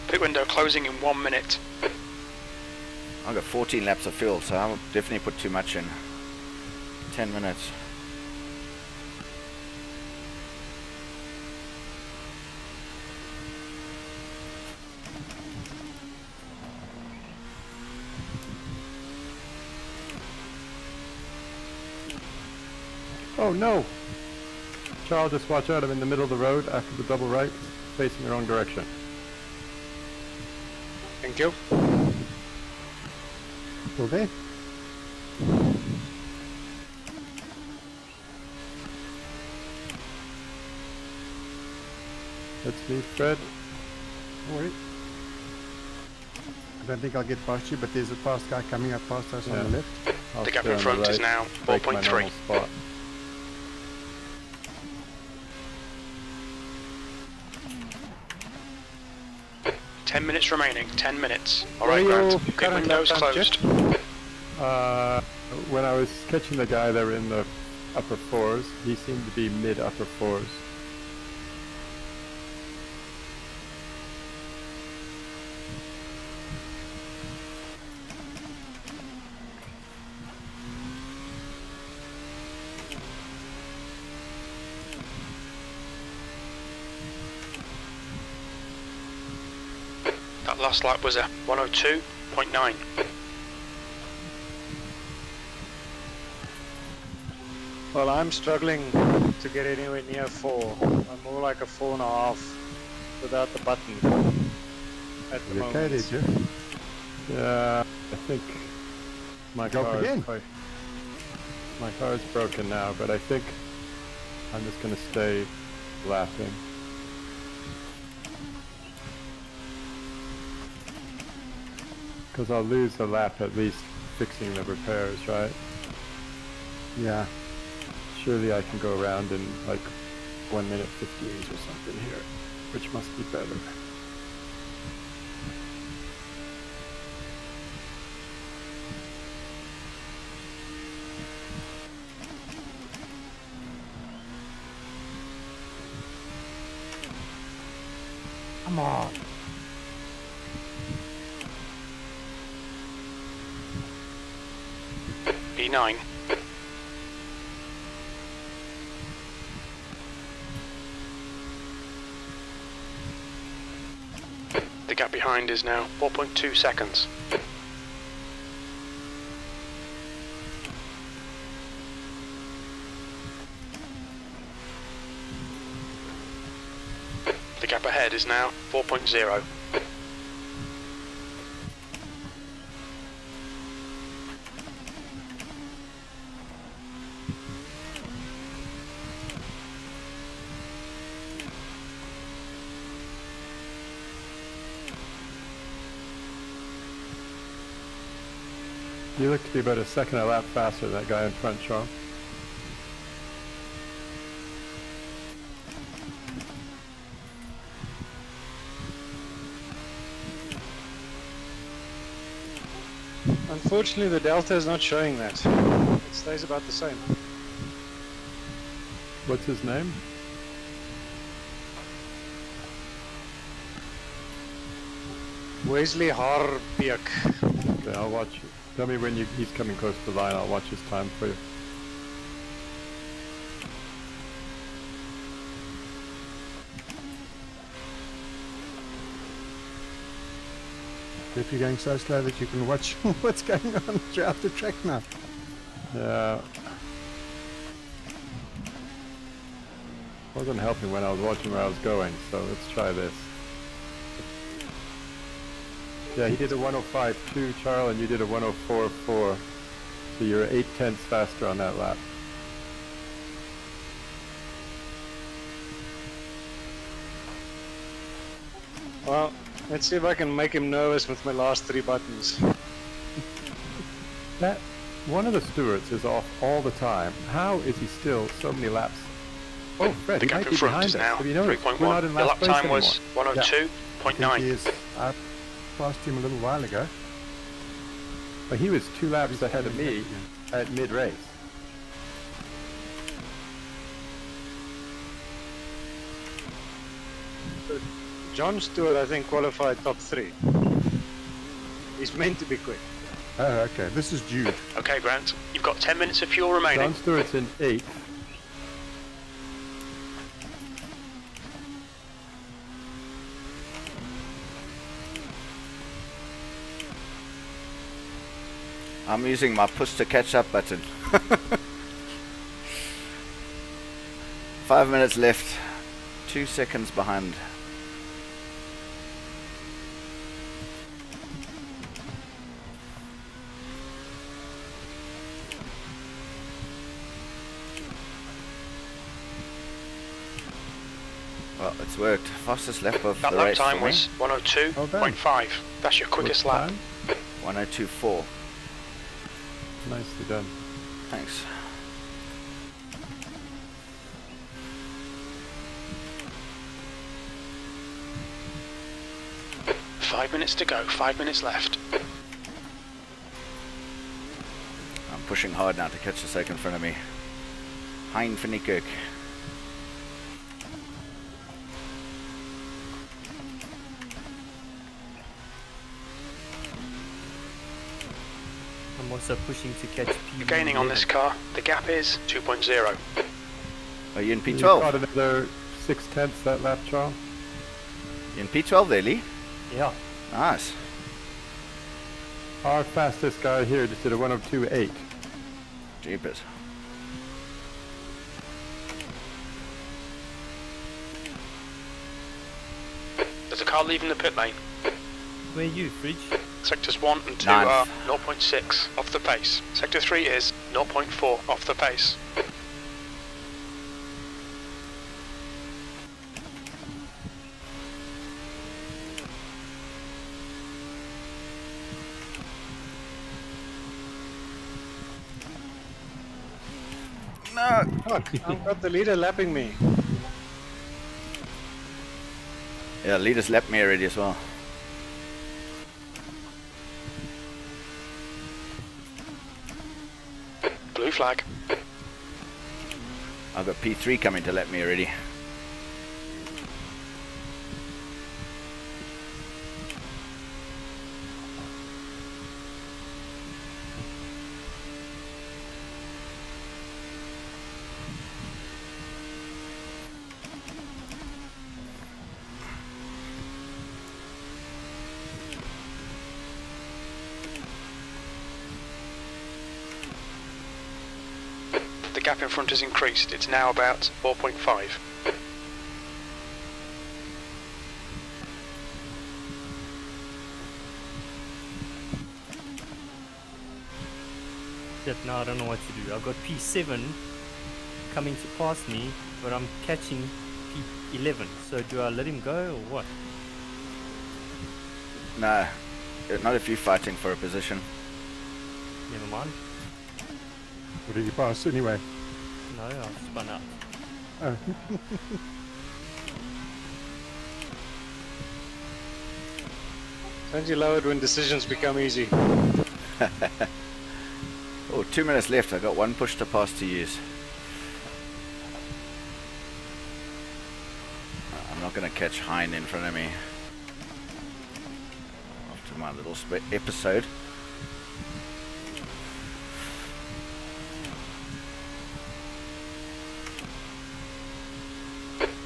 Speaker 6: Pit window closing in 1 minute.
Speaker 2: I've got 14 laps of fuel, so I'll definitely put too much in. 10 minutes.
Speaker 7: Oh no! Charles, just watch out. I'm in the middle of the road after the double right, facing the wrong direction.
Speaker 4: Thank you.
Speaker 1: Still there?
Speaker 7: That's me, Fred.
Speaker 1: Don't worry. I don't think I'll get past you, but there's a fast guy coming up past us on the left.
Speaker 7: I'll
Speaker 6: The gap
Speaker 7: stay
Speaker 6: in
Speaker 7: on
Speaker 6: front
Speaker 7: the
Speaker 6: is
Speaker 7: right,
Speaker 6: now
Speaker 7: break my
Speaker 6: 4.3.
Speaker 7: normal spot.
Speaker 6: Ten minutes remaining. 10 minutes. All
Speaker 4: Where
Speaker 6: right,
Speaker 4: are
Speaker 6: Grant.
Speaker 4: your
Speaker 6: Pit
Speaker 4: current
Speaker 6: windows
Speaker 4: lap time,
Speaker 6: closed.
Speaker 7: When I was catching the guy that were in the upper fours, he seemed to be mid upper fours.
Speaker 6: That last lap was a 102.9.
Speaker 4: Well, I'm struggling to get anywhere near 4. I'm more like a 4.5 without the button at the
Speaker 1: You
Speaker 4: moment.
Speaker 1: okay there, Jeff?
Speaker 7: Yeah, I think my
Speaker 1: Go up
Speaker 7: car
Speaker 1: again.
Speaker 7: is quite, my car is broken now, but I think I'm just gonna stay lapping. Because I'll lose a lap at least fixing the repairs, right?
Speaker 1: Yeah.
Speaker 7: Surely I can go around in like 1 minute 15s or something here, which must be better.
Speaker 3: Come on.
Speaker 6: B9. The gap behind is now 4.2 seconds. The gap ahead is now 4.0.
Speaker 7: You look to be about a second a lap faster than that guy in front, Charles.
Speaker 4: Unfortunately, the delta is not showing that. It stays about the same.
Speaker 7: What's his name?
Speaker 4: Wesley Harbeek.
Speaker 7: Okay, I'll watch. Tell me when he's coming close to the line. I'll watch his time for you.
Speaker 1: If you're going so slow that you can watch what's going on throughout the track now.
Speaker 7: Yeah. Wasn't helping when I was watching where I was going, so let's try this. Yeah, he did a 105.2, Charles, and you did a 104.4. So you're 0.8 faster on that lap.
Speaker 4: Well, let's see if I can make him nervous with my last 3 buttons.
Speaker 7: That one of the stewards is off all the time. How is he still so many laps? Oh, Fred,
Speaker 6: The
Speaker 7: he
Speaker 6: gap
Speaker 7: might
Speaker 6: in
Speaker 7: be
Speaker 6: front
Speaker 7: behind
Speaker 6: is
Speaker 7: us.
Speaker 6: now
Speaker 7: Have you noticed? We're
Speaker 6: 3.1.
Speaker 7: not in
Speaker 6: The
Speaker 7: last
Speaker 6: lap
Speaker 7: place
Speaker 6: time was
Speaker 7: anymore.
Speaker 1: I think
Speaker 6: 102.9.
Speaker 1: he is. I passed him a little while ago.
Speaker 7: But he was 2 laps ahead of me at mid-race.
Speaker 4: John Stewart, I think, qualified top 3. He's meant to be quick.
Speaker 1: Oh, okay. This is Jude.
Speaker 6: Okay, Grant, you've got 10 minutes of fuel remaining.
Speaker 7: John Stewart's in 8th.
Speaker 2: I'm using my push to catch up button. 5 minutes left. 2 seconds behind. Well, it's worked. Fastest lap of
Speaker 6: That
Speaker 2: the
Speaker 6: lap
Speaker 2: race
Speaker 6: time
Speaker 2: for me.
Speaker 6: was 102.5. That's your quickest
Speaker 7: Good
Speaker 6: lap.
Speaker 7: time.
Speaker 2: 102.4.
Speaker 7: Nicely done.
Speaker 2: Thanks.
Speaker 6: Five minutes to go, 5 minutes left.
Speaker 2: I'm pushing hard now to catch the second in front of me. Hein Finnekirk.
Speaker 3: I'm also pushing to catch P.
Speaker 6: You're gaining on this car. The gap is 2.0.
Speaker 2: Are you in
Speaker 7: You
Speaker 2: P12?
Speaker 7: got another 6/10 that lap, Charles.
Speaker 2: You in P12 there, Lee?
Speaker 3: Yeah.
Speaker 2: Nice.
Speaker 7: Our fastest guy here just did a 102.8.
Speaker 2: Jeepers.
Speaker 6: There's a car leaving the pit lane.
Speaker 3: Where are you, Fridge?
Speaker 6: Sectors 1 and 2
Speaker 2: Ninth.
Speaker 6: are 0.6 off the pace. Sector 3 is 0.4 off the pace.
Speaker 2: No!
Speaker 4: Fuck, I've got the leader lapping me.
Speaker 2: Yeah, leaders lapped me already as well.
Speaker 6: Blue flag.
Speaker 2: I've got P3 coming to lap me already.
Speaker 6: The gap in front has increased. It's now about 4.5.
Speaker 3: Shit, now I don't know what to do. I've got P7 coming to pass me, but I'm catching P11. So do I let him go or what?
Speaker 2: No, not if you're fighting for a position.
Speaker 3: Never mind.
Speaker 1: What did you pass anyway?
Speaker 3: No, I've spun out.
Speaker 1: Oh.
Speaker 4: Don't you love it when decisions become easy?
Speaker 2: Oh, 2 minutes left. I got one push to pass to use. I'm not going to catch Hein in front of me. After my little episode.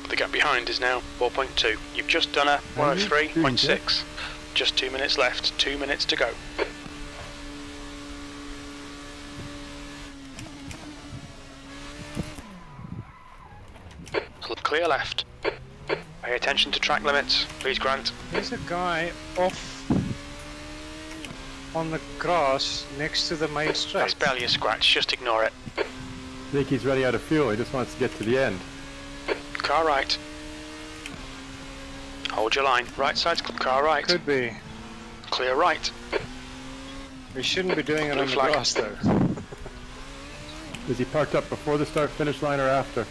Speaker 6: The gap behind is now 4.2. You've just done a 103.6. Just 2 minutes left. 2 minutes to go. Clear left. Pay attention to track limits, please, Grant.
Speaker 4: There's a guy off on the grass next to the main straight.
Speaker 6: That's barely a scratch, just ignore it.
Speaker 7: I think he's running out of fuel. He just wants to get to the end.
Speaker 6: Car right. Hold your line. Right side's car right.
Speaker 4: Could be.
Speaker 6: Clear right.
Speaker 4: We shouldn't be doing it
Speaker 6: Blue
Speaker 4: on the
Speaker 6: flag.
Speaker 4: grass though.
Speaker 7: Is he parked up before the start-finish line or after?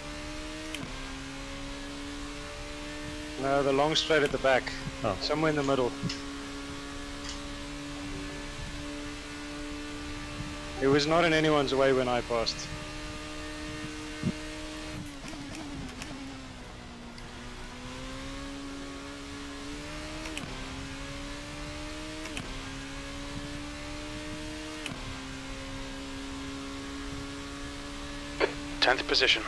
Speaker 4: No, the long straight at the back.
Speaker 7: Oh.
Speaker 4: Somewhere in the middle. It was not in anyone's way when I passed.
Speaker 6: 10th position.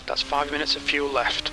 Speaker 6: That's 5 minutes of fuel left.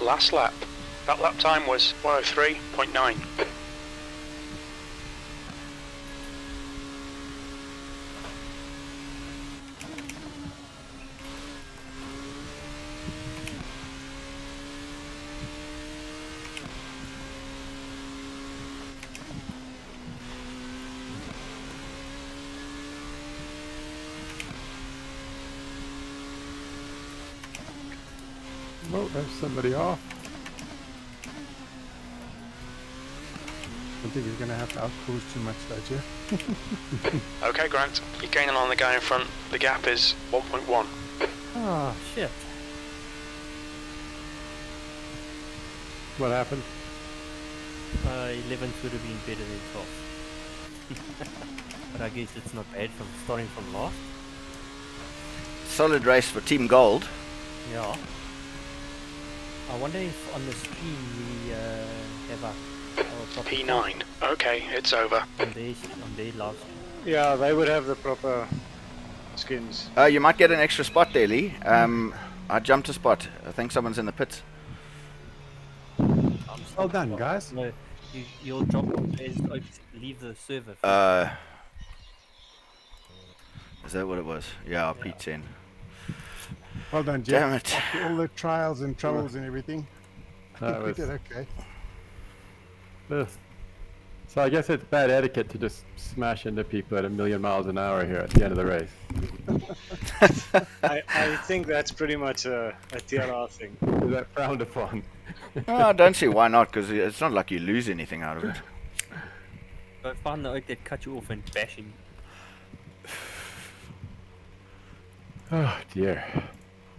Speaker 6: Last lap. That lap time was 103.9.
Speaker 7: Oh, there's somebody off.
Speaker 1: I don't think he's going to have to outcruise too much, don't you?
Speaker 6: Okay, Grant, you're gaining on the guy in front. The gap is 1.1.
Speaker 3: Oh, shit.
Speaker 7: What happened?
Speaker 3: 11th would have been better than 12th. But I guess it's not bad from starting from last.
Speaker 2: Solid race for Team Gold.
Speaker 3: Yeah. I wonder if on the stream we have our proper
Speaker 6: P9. Okay, it's over.
Speaker 3: on their live stream.
Speaker 4: Yeah, they would have the proper skins.
Speaker 2: You might get an extra spot there, Lee. I jumped a spot. I think someone's in the pits.
Speaker 1: Well done, guys.
Speaker 3: No, your job is to leave the server.
Speaker 2: Is that what it was? Yeah, P10.
Speaker 1: Well done, Jeff.
Speaker 2: Damn it.
Speaker 1: After all the trials and troubles and everything.
Speaker 7: That
Speaker 1: We
Speaker 7: was,
Speaker 1: did okay.
Speaker 7: ugh. So I guess it's bad etiquette to just smash into people at 1,000,000 miles an hour here at the end of the race.
Speaker 4: I think that's pretty much a TLR thing.
Speaker 7: Is that frowned upon?
Speaker 2: I don't see why not, because it's not like you lose anything out of it.
Speaker 3: So find the oak that cut you off and bash him.
Speaker 7: Oh dear.